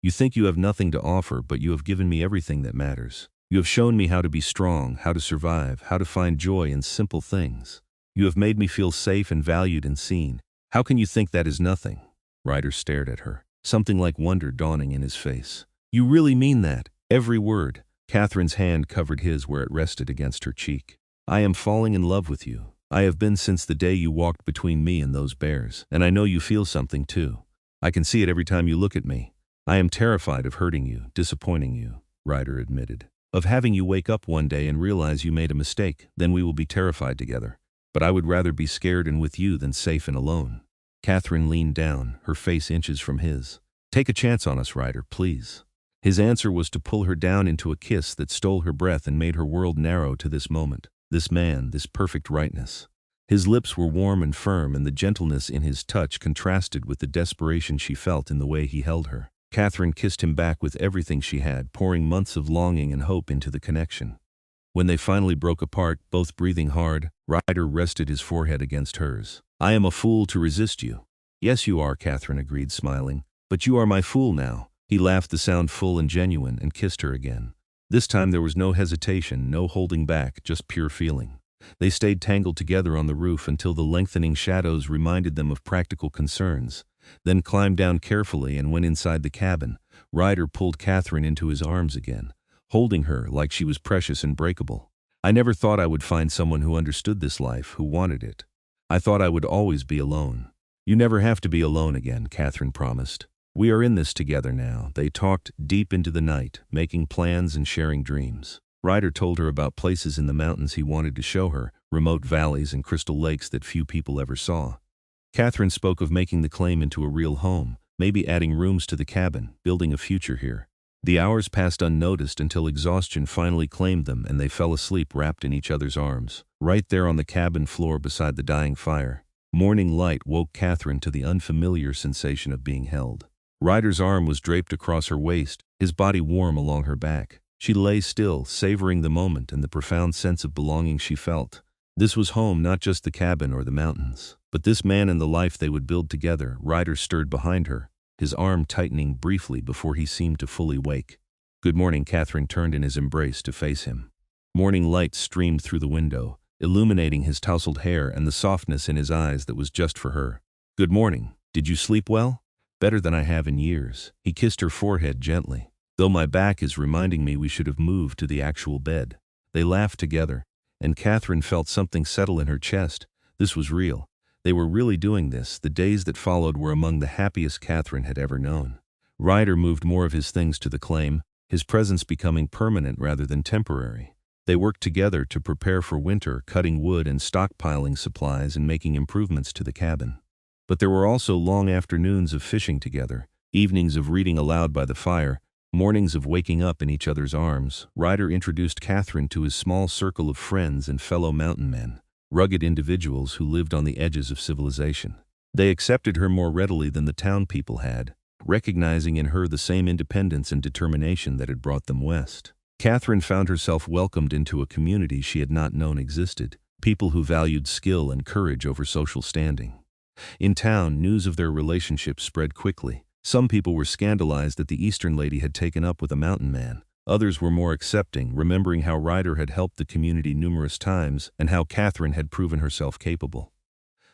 You think you have nothing to offer, but you have given me everything that matters. You have shown me how to be strong, how to survive, how to find joy in simple things. You have made me feel safe and valued and seen. How can you think that is nothing?" Ryder stared at her, something like wonder dawning in his face. "You really mean that? Every word?" Katherine's hand covered his where it rested against her cheek. "I am falling in love with you. I have been since the day you walked between me and those bears, and I know you feel something too. I can see it every time you look at me. I am terrified of hurting you, disappointing you," Ryder admitted. "Of having you wake up one day and realize you made a mistake, then we will be terrified together." but I would rather be scared and with you than safe and alone." Katherine leaned down, her face inches from his. "Take a chance on us, Ryder, please." His answer was to pull her down into a kiss that stole her breath and made her world narrow to this moment, this man, this perfect rightness. His lips were warm and firm, and the gentleness in his touch contrasted with the desperation she felt in the way he held her. Katherine kissed him back with everything she had, pouring months of longing and hope into the connection. When they finally broke apart, both breathing hard, Ryder rested his forehead against hers. "I am a fool to resist you." "Yes, you are," Katherine agreed, smiling. "But you are my fool now." He laughed, the sound full and genuine, and kissed her again. This time there was no hesitation, no holding back, just pure feeling. They stayed tangled together on the roof until the lengthening shadows reminded them of practical concerns, then climbed down carefully and went inside the cabin. Ryder pulled Katherine into his arms again, holding her like she was precious and breakable. "I never thought I would find someone who understood this life, who wanted it. I thought I would always be alone." "You never have to be alone again," Katherine promised. "We are in this together now." They talked deep into the night, making plans and sharing dreams. Ryder told her about places in the mountains he wanted to show her, remote valleys and crystal lakes that few people ever saw. Katherine spoke of making the claim into a real home, maybe adding rooms to the cabin, building a future here. The hours passed unnoticed until exhaustion finally claimed them and they fell asleep wrapped in each other's arms, right there on the cabin floor beside the dying fire. Morning light woke Katherine to the unfamiliar sensation of being held. Ryder's arm was draped across her waist, his body warm along her back. She lay still, savoring the moment and the profound sense of belonging she felt. This was home, not just the cabin or the mountains, but this man and the life they would build together. Ryder stirred behind her, his arm tightening briefly before he seemed to fully wake. "Good morning." Katherine turned in his embrace to face him. Morning light streamed through the window, illuminating his tousled hair and the softness in his eyes that was just for her. "Good morning. Did you sleep well?" "Better than I have in years." He kissed her forehead gently. "Though my back is reminding me we should have moved to the actual bed." They laughed together, and Katherine felt something settle in her chest. This was real. They were really doing this. The days that followed were among the happiest Katherine had ever known. Ryder moved more of his things to the claim, his presence becoming permanent rather than temporary. They worked together to prepare for winter, cutting wood and stockpiling supplies and making improvements to the cabin. But there were also long afternoons of fishing together, evenings of reading aloud by the fire, mornings of waking up in each other's arms. Ryder introduced Katherine to his small circle of friends and fellow mountain men, rugged individuals who lived on the edges of civilization. They accepted her more readily than the town people had, recognizing in her the same independence and determination that had brought them west. Katherine found herself welcomed into a community she had not known existed, people who valued skill and courage over social standing. In town, news of their relationship spread quickly. Some people were scandalized that the Eastern lady had taken up with a mountain man. Others were more accepting, remembering how Ryder had helped the community numerous times and how Katherine had proven herself capable.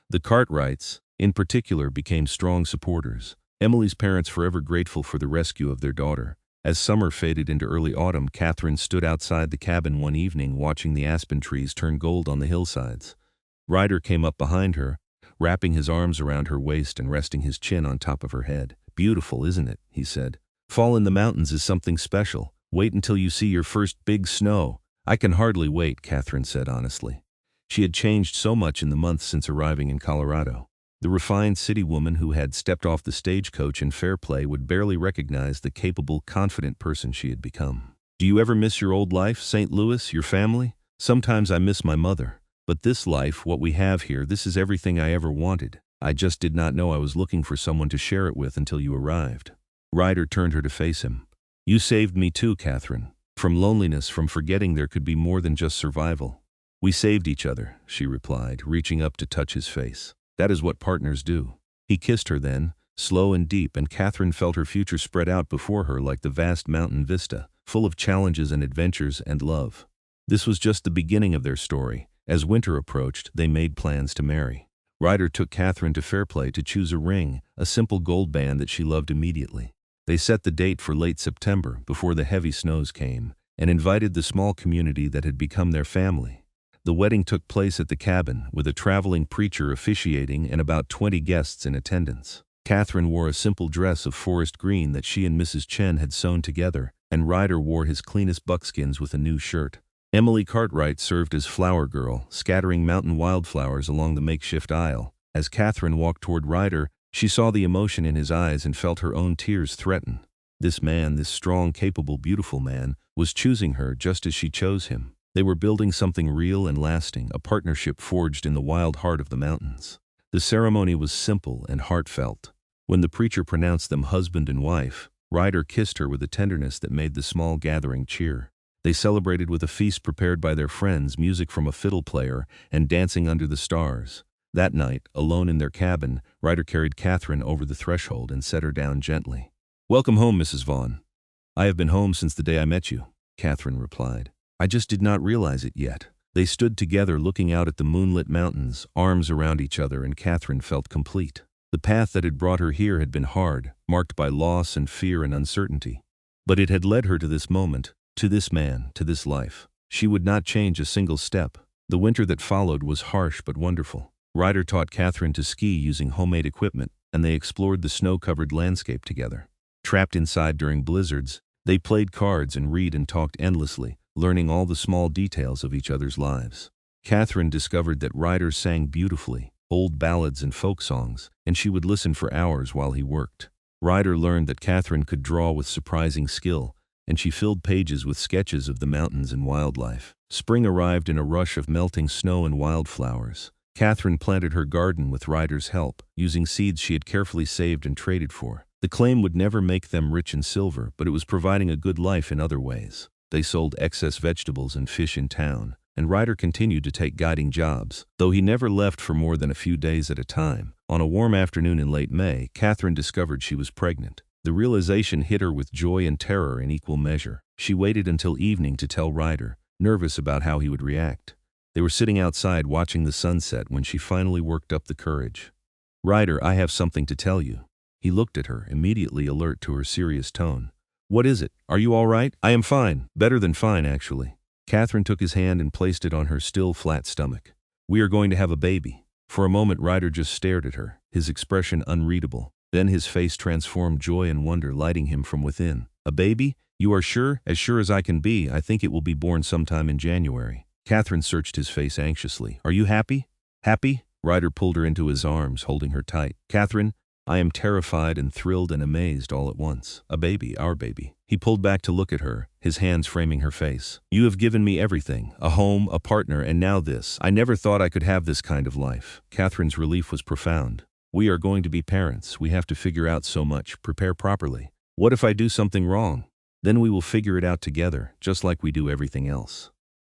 The Cartwrights, in particular, became strong supporters, Emily's parents forever grateful for the rescue of their daughter. As summer faded into early autumn, Katherine stood outside the cabin one evening watching the aspen trees turn gold on the hillsides. Ryder came up behind her, wrapping his arms around her waist and resting his chin on top of her head. "Beautiful, isn't it?" he said. "Fall in the mountains is something special. Wait until you see your first big snow." "I can hardly wait," Katherine said honestly. She had changed so much in the months since arriving in Colorado. The refined city woman who had stepped off the stagecoach in Fairplay would barely recognize the capable, confident person she had become. "Do you ever miss your old life, St. Louis, your family?" "Sometimes I miss my mother. But this life, what we have here, this is everything I ever wanted. I just did not know I was looking for someone to share it with until you arrived." Ryder turned her to face him. "You saved me too, Katherine. From loneliness, from forgetting there could be more than just survival." "We saved each other," she replied, reaching up to touch his face. "That is what partners do." He kissed her then, slow and deep, and Katherine felt her future spread out before her like the vast mountain vista, full of challenges and adventures and love. This was just the beginning of their story. As winter approached, they made plans to marry. Ryder took Katherine to Fairplay to choose a ring, a simple gold band that she loved immediately. They set the date for late September, before the heavy snows came, and invited the small community that had become their family. The wedding took place at the cabin, with a traveling preacher officiating and about 20 guests in attendance. Katherine wore a simple dress of forest green that she and Mrs. Chen had sewn together, and Ryder wore his cleanest buckskins with a new shirt. Emily Cartwright served as flower girl, scattering mountain wildflowers along the makeshift aisle. As Katherine walked toward Ryder, she saw the emotion in his eyes and felt her own tears threaten. This man, this strong, capable, beautiful man, was choosing her just as she chose him. They were building something real and lasting, a partnership forged in the wild heart of the mountains. The ceremony was simple and heartfelt. When the preacher pronounced them husband and wife, Ryder kissed her with a tenderness that made the small gathering cheer. They celebrated with a feast prepared by their friends, music from a fiddle player, and dancing under the stars. That night, alone in their cabin, Ryder carried Katherine over the threshold and set her down gently. "Welcome home, Mrs. Vaughn." "I have been home since the day I met you," Katherine replied. "I just did not realize it yet." They stood together looking out at the moonlit mountains, arms around each other, and Katherine felt complete. The path that had brought her here had been hard, marked by loss and fear and uncertainty. But it had led her to this moment, to this man, to this life. She would not change a single step. The winter that followed was harsh but wonderful. Ryder taught Katherine to ski using homemade equipment, and they explored the snow-covered landscape together. Trapped inside during blizzards, they played cards and read and talked endlessly, learning all the small details of each other's lives. Katherine discovered that Ryder sang beautifully, old ballads and folk songs, and she would listen for hours while he worked. Ryder learned that Katherine could draw with surprising skill, and she filled pages with sketches of the mountains and wildlife. Spring arrived in a rush of melting snow and wildflowers. Katherine planted her garden with Ryder's help, using seeds she had carefully saved and traded for. The claim would never make them rich in silver, but it was providing a good life in other ways. They sold excess vegetables and fish in town, and Ryder continued to take guiding jobs, though he never left for more than a few days at a time. On a warm afternoon in late May, Katherine discovered she was pregnant. The realization hit her with joy and terror in equal measure. She waited until evening to tell Ryder, nervous about how he would react. They were sitting outside watching the sunset when she finally worked up the courage. "Ryder, I have something to tell you." He looked at her, immediately alert to her serious tone. "What is it? Are you all right?" "I am fine. Better than fine, actually." Katherine took his hand and placed it on her still flat stomach. "We are going to have a baby." For a moment Ryder just stared at her, his expression unreadable. Then his face transformed joy and wonder, lighting him from within. "A baby? You are sure?" "As sure as I can be. I think it will be born sometime in January." Katherine searched his face anxiously. "Are you happy?" "Happy?" Ryder pulled her into his arms, holding her tight. "Katherine, I am terrified and thrilled and amazed all at once. A baby, our baby." He pulled back to look at her, his hands framing her face. "You have given me everything, a home, a partner, and now this. I never thought I could have this kind of life." Katherine's relief was profound. "We are going to be parents. We have to figure out so much, prepare properly. What if I do something wrong? Then we will figure it out together, just like we do everything else."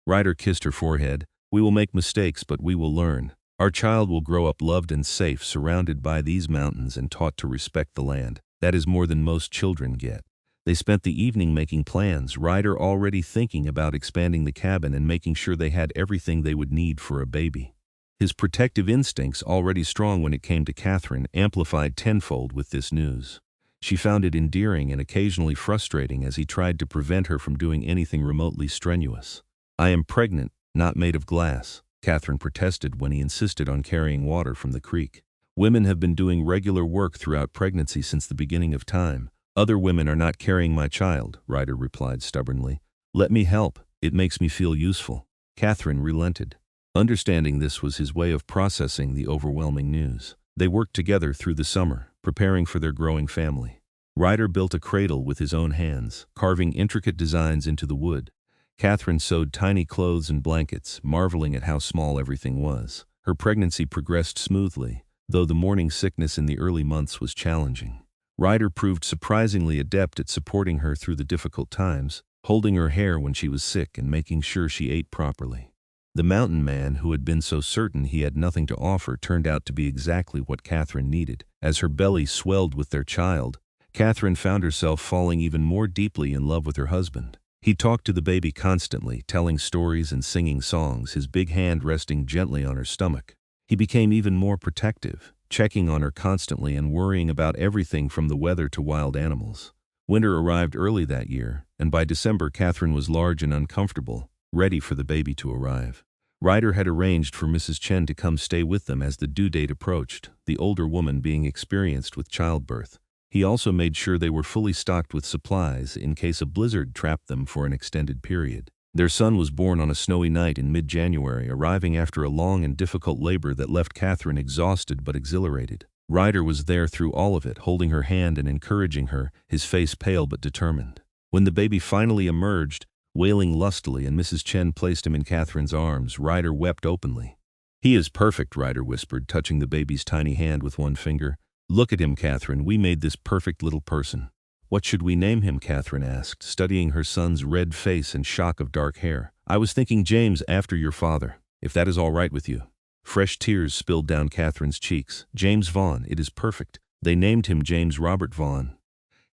Ryder kissed her forehead. "We will make mistakes, but we will learn. Our child will grow up loved and safe, surrounded by these mountains and taught to respect the land. That is more than most children get." They spent the evening making plans, Ryder already thinking about expanding the cabin and making sure they had everything they would need for a baby. His protective instincts, already strong when it came to Katherine, amplified tenfold with this news. She found it endearing and occasionally frustrating as he tried to prevent her from doing anything remotely strenuous. "I am pregnant, not made of glass," Katherine protested when he insisted on carrying water from the creek. "Women have been doing regular work throughout pregnancy since the beginning of time. Other women are not carrying my child," Ryder replied stubbornly. "Let me help. It makes me feel useful." Katherine relented. Understanding this was his way of processing the overwhelming news. They worked together through the summer, preparing for their growing family. Ryder built a cradle with his own hands, carving intricate designs into the wood. Katherine sewed tiny clothes and blankets, marveling at how small everything was. Her pregnancy progressed smoothly, though the morning sickness in the early months was challenging. Ryder proved surprisingly adept at supporting her through the difficult times, holding her hair when she was sick and making sure she ate properly. The mountain man, who had been so certain he had nothing to offer, turned out to be exactly what Katherine needed. As her belly swelled with their child, Katherine found herself falling even more deeply in love with her husband. He talked to the baby constantly, telling stories and singing songs, his big hand resting gently on her stomach. He became even more protective, checking on her constantly and worrying about everything from the weather to wild animals. Winter arrived early that year, and by December Katherine was large and uncomfortable, ready for the baby to arrive. Ryder had arranged for Mrs. Chen to come stay with them as the due date approached, the older woman being experienced with childbirth. He also made sure they were fully stocked with supplies in case a blizzard trapped them for an extended period. Their son was born on a snowy night in mid-January, arriving after a long and difficult labor that left Katherine exhausted but exhilarated. Ryder was there through all of it, holding her hand and encouraging her, his face pale but determined. When the baby finally emerged, wailing lustily, and Mrs. Chen placed him in Katherine's arms, Ryder wept openly. "He is perfect," Ryder whispered, touching the baby's tiny hand with one finger. "Look at him, Katherine. We made this perfect little person." "What should we name him?" Katherine asked, studying her son's red face and shock of dark hair. "I was thinking James, after your father, if that is all right with you." Fresh tears spilled down Katherine's cheeks. "James Vaughn, it is perfect." They named him James Robert Vaughn,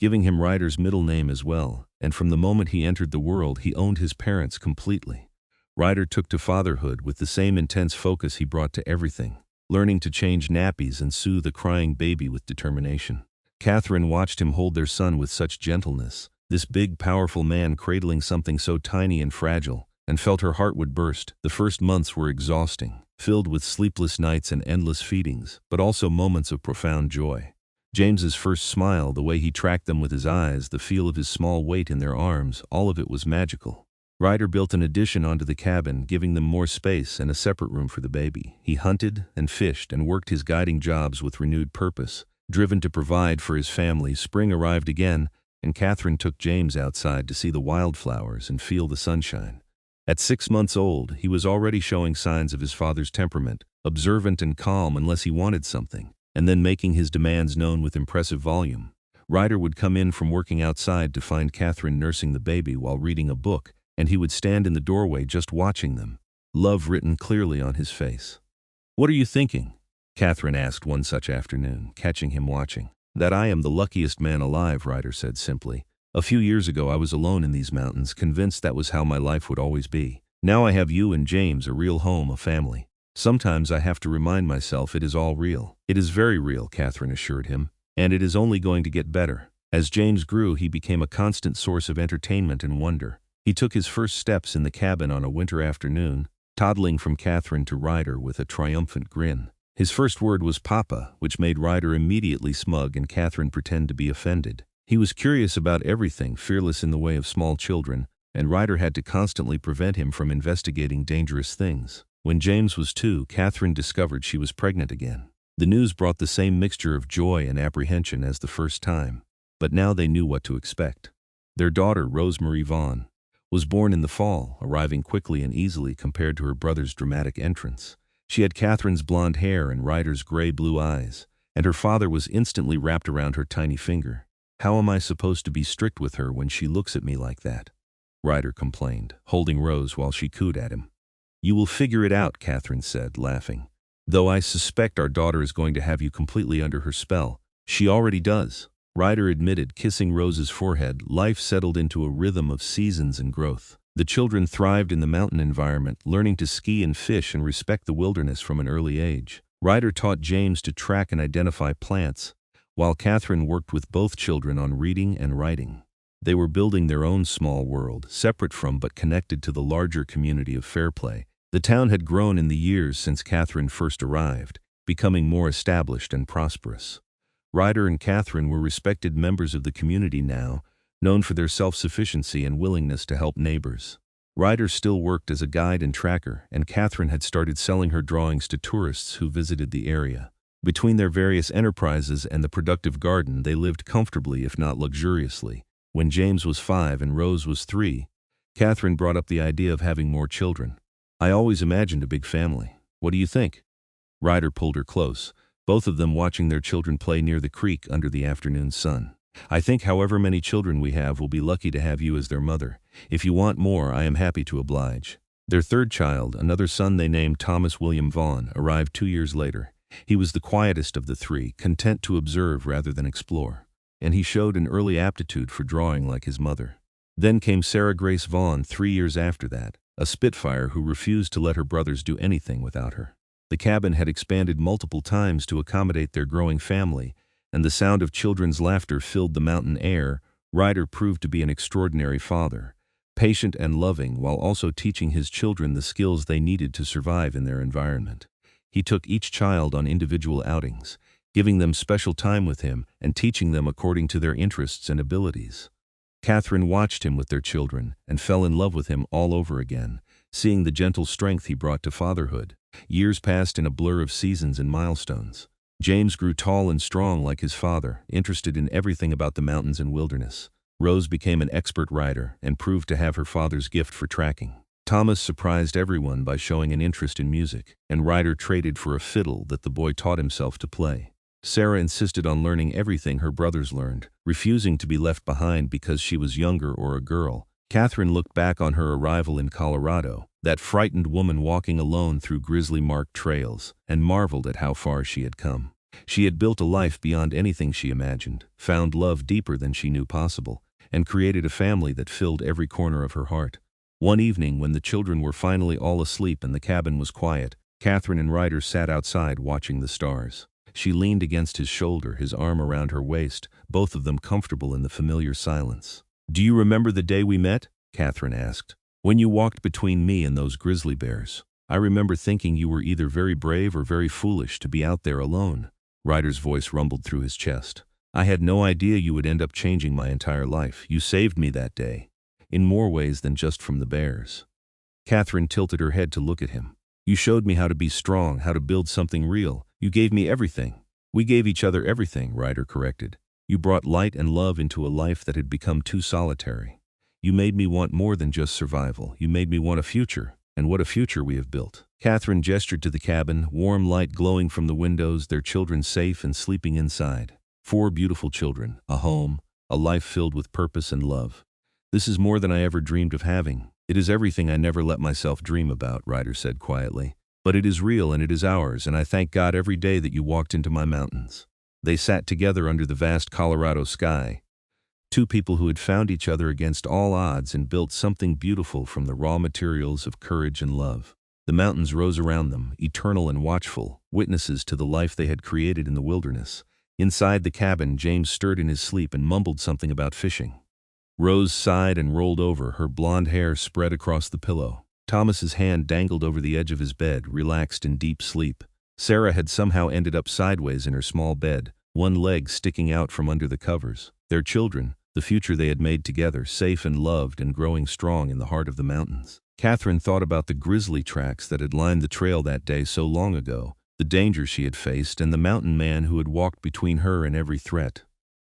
giving him Ryder's middle name as well, and from the moment he entered the world he owned his parents completely. Ryder took to fatherhood with the same intense focus he brought to everything, learning to change nappies and soothe a crying baby with determination. Katherine watched him hold their son with such gentleness, this big, powerful man cradling something so tiny and fragile, and felt her heart would burst. The first months were exhausting, filled with sleepless nights and endless feedings, but also moments of profound joy. James's first smile, the way he tracked them with his eyes, the feel of his small weight in their arms, all of it was magical. Ryder built an addition onto the cabin, giving them more space and a separate room for the baby. He hunted and fished and worked his guiding jobs with renewed purpose. Driven to provide for his family, spring arrived again, and Katherine took James outside to see the wildflowers and feel the sunshine. At 6 months old, he was already showing signs of his father's temperament, observant and calm unless he wanted something, and then making his demands known with impressive volume. Ryder would come in from working outside to find Katherine nursing the baby while reading a book, and he would stand in the doorway just watching them, love written clearly on his face. "What are you thinking?" Katherine asked one such afternoon, catching him watching. "That I am the luckiest man alive," Ryder said simply. "A few years ago I was alone in these mountains, convinced that was how my life would always be. Now I have you and James, a real home, a family. Sometimes I have to remind myself it is all real." "It is very real," Katherine assured him, "and it is only going to get better." As James grew, he became a constant source of entertainment and wonder. He took his first steps in the cabin on a winter afternoon, toddling from Katherine to Ryder with a triumphant grin. His first word was "Papa," which made Ryder immediately smug and Katherine pretend to be offended. He was curious about everything, fearless in the way of small children, and Ryder had to constantly prevent him from investigating dangerous things. When James was 2, Katherine discovered she was pregnant again. The news brought the same mixture of joy and apprehension as the first time, but now they knew what to expect. Their daughter, Rosemary Vaughn, was born in the fall, arriving quickly and easily compared to her brother's dramatic entrance. She had Katherine's blonde hair and Ryder's gray-blue eyes, and her father was instantly wrapped around her tiny finger. "How am I supposed to be strict with her when she looks at me like that?" Ryder complained, holding Rose while she cooed at him. "You will figure it out," Katherine said, laughing. "Though I suspect our daughter is going to have you completely under her spell. She already does." Ryder admitted, kissing Rose's forehead. Life settled into a rhythm of seasons and growth. The children thrived in the mountain environment, learning to ski and fish and respect the wilderness from an early age. Ryder taught James to track and identify plants, while Katherine worked with both children on reading and writing. They were building their own small world, separate from but connected to the larger community of Fairplay. The town had grown in the years since Katherine first arrived, becoming more established and prosperous. Ryder and Katherine were respected members of the community now, known for their self-sufficiency and willingness to help neighbors. Ryder still worked as a guide and tracker, and Katherine had started selling her drawings to tourists who visited the area. Between their various enterprises and the productive garden, they lived comfortably if not luxuriously. When James was 5 and Rose was 3, Katherine brought up the idea of having more children. "I always imagined a big family. What do you think?" Ryder pulled her close, both of them watching their children play near the creek under the afternoon sun. "I think however many children we have, we'll be lucky to have you as their mother. If you want more, I am happy to oblige." Their third child, another son they named Thomas William Vaughn, arrived 2 years later. He was the quietest of the three, content to observe rather than explore, and he showed an early aptitude for drawing like his mother. Then came Sarah Grace Vaughn 3 years after that, a spitfire who refused to let her brothers do anything without her. The cabin had expanded multiple times to accommodate their growing family, and the sound of children's laughter filled the mountain air. Ryder proved to be an extraordinary father, patient and loving while also teaching his children the skills they needed to survive in their environment. He took each child on individual outings, giving them special time with him and teaching them according to their interests and abilities. Katherine watched him with their children and fell in love with him all over again, seeing the gentle strength he brought to fatherhood. Years passed in a blur of seasons and milestones. James grew tall and strong like his father, interested in everything about the mountains and wilderness. Rose became an expert rider and proved to have her father's gift for tracking. Thomas surprised everyone by showing an interest in music, and Ryder traded for a fiddle that the boy taught himself to play. Sarah insisted on learning everything her brothers learned, refusing to be left behind because she was younger or a girl. Katherine looked back on her arrival in Colorado, that frightened woman walking alone through grizzly-marked trails, and marveled at how far she had come. She had built a life beyond anything she imagined, found love deeper than she knew possible, and created a family that filled every corner of her heart. One evening, when the children were finally all asleep and the cabin was quiet, Katherine and Ryder sat outside watching the stars. She leaned against his shoulder, his arm around her waist, both of them comfortable in the familiar silence. "Do you remember the day we met?" Katherine asked. "When you walked between me and those grizzly bears. I remember thinking you were either very brave or very foolish to be out there alone." Ryder's voice rumbled through his chest. "I had no idea you would end up changing my entire life. You saved me that day, in more ways than just from the bears." Katherine tilted her head to look at him. "You showed me how to be strong, how to build something real. You gave me everything." "We gave each other everything," Ryder corrected. "You brought light and love into a life that had become too solitary. You made me want more than just survival. You made me want a future, and what a future we have built." Katherine gestured to the cabin, warm light glowing from the windows, their children safe and sleeping inside. 4 beautiful children, a home, a life filled with purpose and love. "This is more than I ever dreamed of having. It is everything I never let myself dream about," Ryder said quietly. "But it is real and it is ours, and I thank God every day that you walked into my mountains." They sat together under the vast Colorado sky, 2 people who had found each other against all odds and built something beautiful from the raw materials of courage and love. The mountains rose around them, eternal and watchful, witnesses to the life they had created in the wilderness. Inside the cabin, James stirred in his sleep and mumbled something about fishing. Rose sighed and rolled over, her blonde hair spread across the pillow. Thomas's hand dangled over the edge of his bed, relaxed in deep sleep. Sarah had somehow ended up sideways in her small bed, one leg sticking out from under the covers. Their children, the future they had made together, safe and loved and growing strong in the heart of the mountains. Katherine thought about the grizzly tracks that had lined the trail that day so long ago, the danger she had faced, and the mountain man who had walked between her and every threat.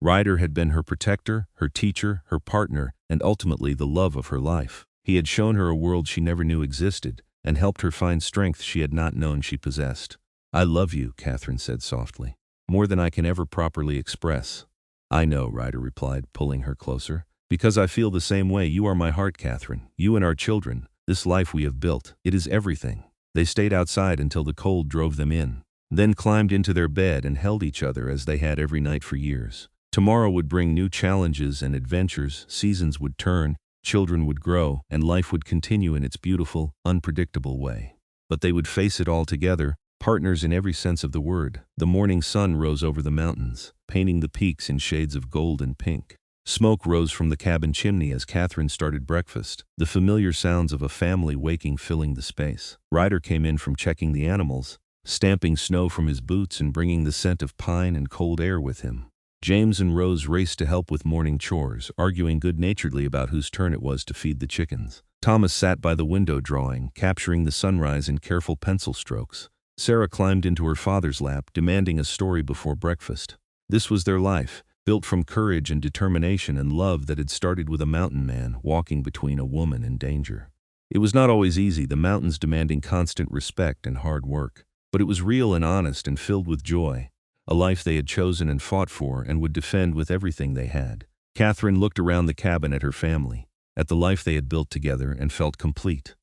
Ryder had been her protector, her teacher, her partner, and ultimately the love of her life. He had shown her a world she never knew existed, and helped her find strength she had not known she possessed. "I love you," Katherine said softly, "more than I can ever properly express." "I know," Ryder replied, pulling her closer. "Because I feel the same way. You are my heart, Katherine. You and our children, this life we have built, it is everything." They stayed outside until the cold drove them in, then climbed into their bed and held each other as they had every night for years. Tomorrow would bring new challenges and adventures, seasons would turn, children would grow, and life would continue in its beautiful, unpredictable way. But they would face it all together, partners in every sense of the word. The morning sun rose over the mountains, painting the peaks in shades of gold and pink. Smoke rose from the cabin chimney as Katherine started breakfast, the familiar sounds of a family waking filling the space. Ryder came in from checking the animals, stamping snow from his boots and bringing the scent of pine and cold air with him. James and Rose raced to help with morning chores, arguing good-naturedly about whose turn it was to feed the chickens. Thomas sat by the window drawing, capturing the sunrise in careful pencil strokes. Sarah climbed into her father's lap, demanding a story before breakfast. This was their life, built from courage and determination and love that had started with a mountain man walking between a woman and danger. It was not always easy, the mountains demanding constant respect and hard work. But it was real and honest and filled with joy, a life they had chosen and fought for and would defend with everything they had. Katherine looked around the cabin at her family, at the life they had built together, and felt complete.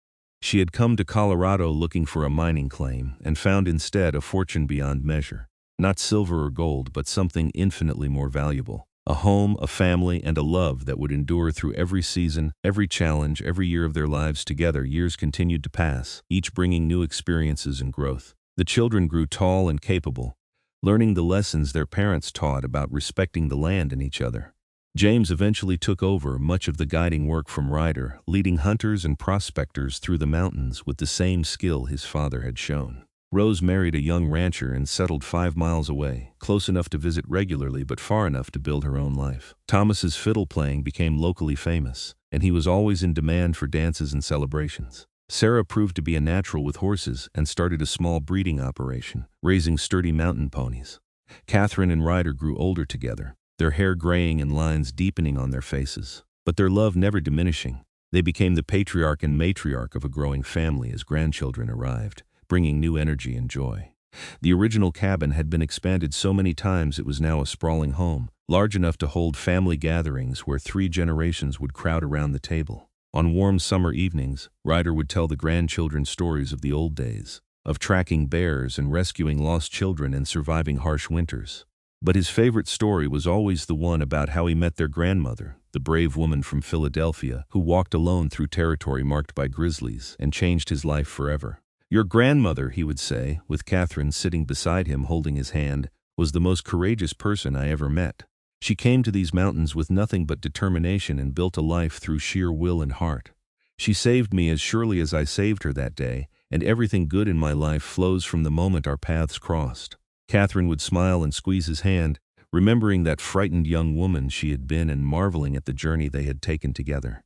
She had come to Colorado looking for a mining claim and found instead a fortune beyond measure. Not silver or gold, but something infinitely more valuable. A home, a family, and a love that would endure through every season, every challenge, every year of their lives together. Years continued to pass, each bringing new experiences and growth. The children grew tall and capable, learning the lessons their parents taught about respecting the land and each other. James eventually took over much of the guiding work from Ryder, leading hunters and prospectors through the mountains with the same skill his father had shown. Rose married a young rancher and settled 5 miles away, close enough to visit regularly but far enough to build her own life. Thomas's fiddle playing became locally famous, and he was always in demand for dances and celebrations. Sarah proved to be a natural with horses and started a small breeding operation, raising sturdy mountain ponies. Katherine and Ryder grew older together, their hair graying and lines deepening on their faces, but their love never diminishing. They became the patriarch and matriarch of a growing family as grandchildren arrived, bringing new energy and joy. The original cabin had been expanded so many times it was now a sprawling home, large enough to hold family gatherings where 3 generations would crowd around the table. On warm summer evenings, Ryder would tell the grandchildren stories of the old days, of tracking bears and rescuing lost children and surviving harsh winters. But his favorite story was always the one about how he met their grandmother, the brave woman from Philadelphia who walked alone through territory marked by grizzlies and changed his life forever. "Your grandmother," he would say, with Katherine sitting beside him holding his hand, "was the most courageous person I ever met. She came to these mountains with nothing but determination and built a life through sheer will and heart. She saved me as surely as I saved her that day, and everything good in my life flows from the moment our paths crossed." Katherine would smile and squeeze his hand, remembering that frightened young woman she had been and marveling at the journey they had taken together.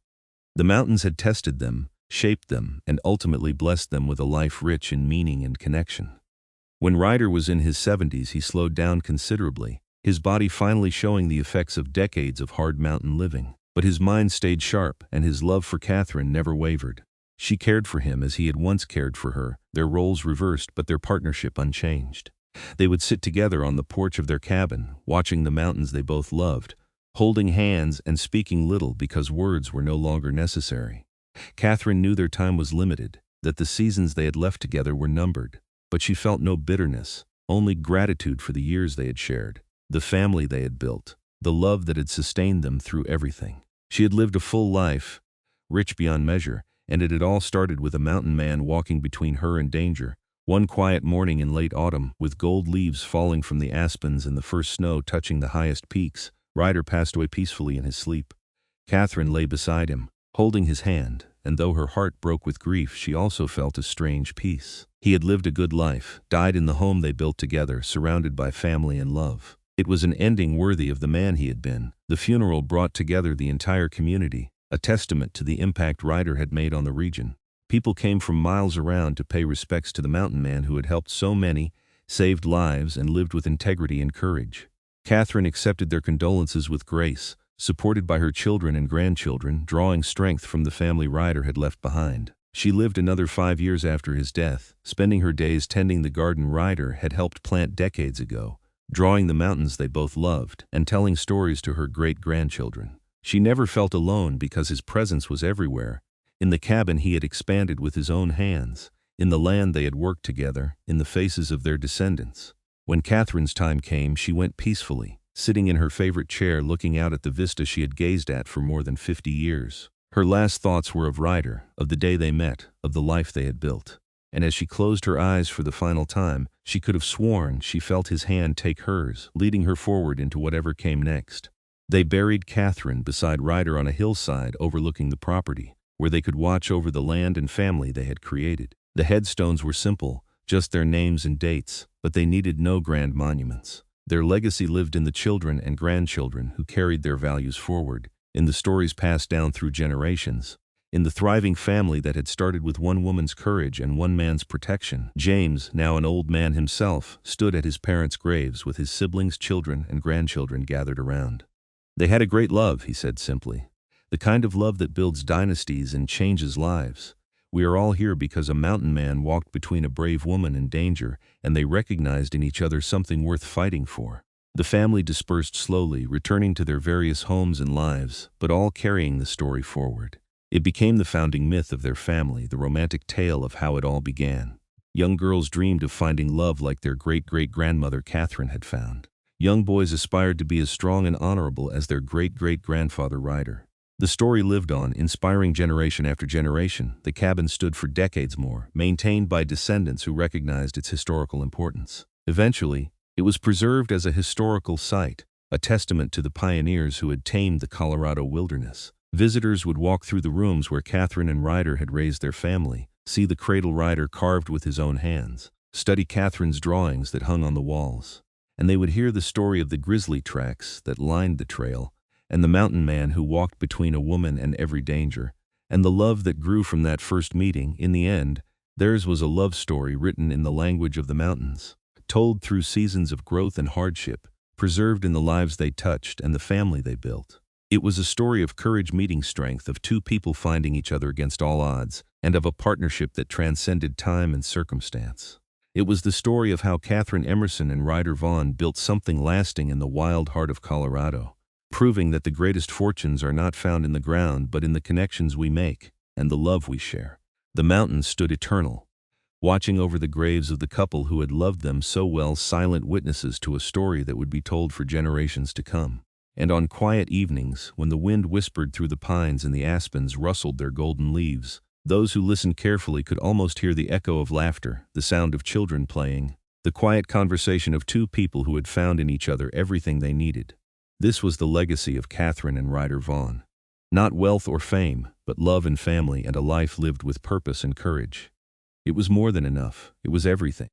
The mountains had tested them, shaped them, and ultimately blessed them with a life rich in meaning and connection. When Ryder was in his 70s, he slowed down considerably, his body finally showing the effects of decades of hard mountain living. But his mind stayed sharp, and his love for Katherine never wavered. She cared for him as he had once cared for her, their roles reversed but their partnership unchanged. They would sit together on the porch of their cabin, watching the mountains they both loved, holding hands and speaking little because words were no longer necessary. Katherine knew their time was limited, that the seasons they had left together were numbered, but she felt no bitterness, only gratitude for the years they had shared, the family they had built, the love that had sustained them through everything. She had lived a full life, rich beyond measure, and it had all started with a mountain man walking between her and danger. One quiet morning in late autumn, with gold leaves falling from the aspens and the first snow touching the highest peaks, Ryder passed away peacefully in his sleep. Katherine lay beside him, holding his hand, and though her heart broke with grief, she also felt a strange peace. He had lived a good life, died in the home they built together, surrounded by family and love. It was an ending worthy of the man he had been. The funeral brought together the entire community, a testament to the impact Ryder had made on the region. People came from miles around to pay respects to the mountain man who had helped so many, saved lives, and lived with integrity and courage. Katherine accepted their condolences with grace, supported by her children and grandchildren, drawing strength from the family Ryder had left behind. She lived another 5 years after his death, spending her days tending the garden Ryder had helped plant decades ago, drawing the mountains they both loved, and telling stories to her great-grandchildren. She never felt alone because his presence was everywhere, in the cabin he had expanded with his own hands, in the land they had worked together, in the faces of their descendants. When Katherine's time came, she went peacefully, sitting in her favorite chair looking out at the vista she had gazed at for more than 50 years. Her last thoughts were of Ryder, of the day they met, of the life they had built. And as she closed her eyes for the final time, she could have sworn she felt his hand take hers, leading her forward into whatever came next. They buried Katherine beside Ryder on a hillside overlooking the property, where they could watch over the land and family they had created. The headstones were simple, just their names and dates, but they needed no grand monuments. Their legacy lived in the children and grandchildren who carried their values forward, in the stories passed down through generations, in the thriving family that had started with one woman's courage and one man's protection. James, now an old man himself, stood at his parents' graves with his siblings, children, and grandchildren gathered around. "They had a great love," he said simply. "The kind of love that builds dynasties and changes lives. We are all here because a mountain man walked between a brave woman and danger, and they recognized in each other something worth fighting for." The family dispersed slowly, returning to their various homes and lives, but all carrying the story forward. It became the founding myth of their family, the romantic tale of how it all began. Young girls dreamed of finding love like their great-great-grandmother Katherine had found. Young boys aspired to be as strong and honorable as their great-great-grandfather Ryder. The story lived on, inspiring generation after generation. The cabin stood for decades more, maintained by descendants who recognized its historical importance. Eventually, it was preserved as a historical site, a testament to the pioneers who had tamed the Colorado wilderness. Visitors would walk through the rooms where Katherine and Ryder had raised their family, see the cradle Ryder carved with his own hands, study Catherine's drawings that hung on the walls, and they would hear the story of the grizzly tracks that lined the trail, and the mountain man who walked between a woman and every danger, and the love that grew from that first meeting. In the end, theirs was a love story written in the language of the mountains, told through seasons of growth and hardship, preserved in the lives they touched and the family they built. It was a story of courage meeting strength, of two people finding each other against all odds, and of a partnership that transcended time and circumstance. It was the story of how Katherine Emerson and Ryder Vaughn built something lasting in the wild heart of Colorado, proving that the greatest fortunes are not found in the ground but in the connections we make and the love we share. The mountains stood eternal, watching over the graves of the couple who had loved them so well, silent witnesses to a story that would be told for generations to come. And on quiet evenings, when the wind whispered through the pines and the aspens rustled their golden leaves, those who listened carefully could almost hear the echo of laughter, the sound of children playing, the quiet conversation of two people who had found in each other everything they needed. This was the legacy of Katherine and Ryder Vaughn. Not wealth or fame, but love and family and a life lived with purpose and courage. It was more than enough. It was everything.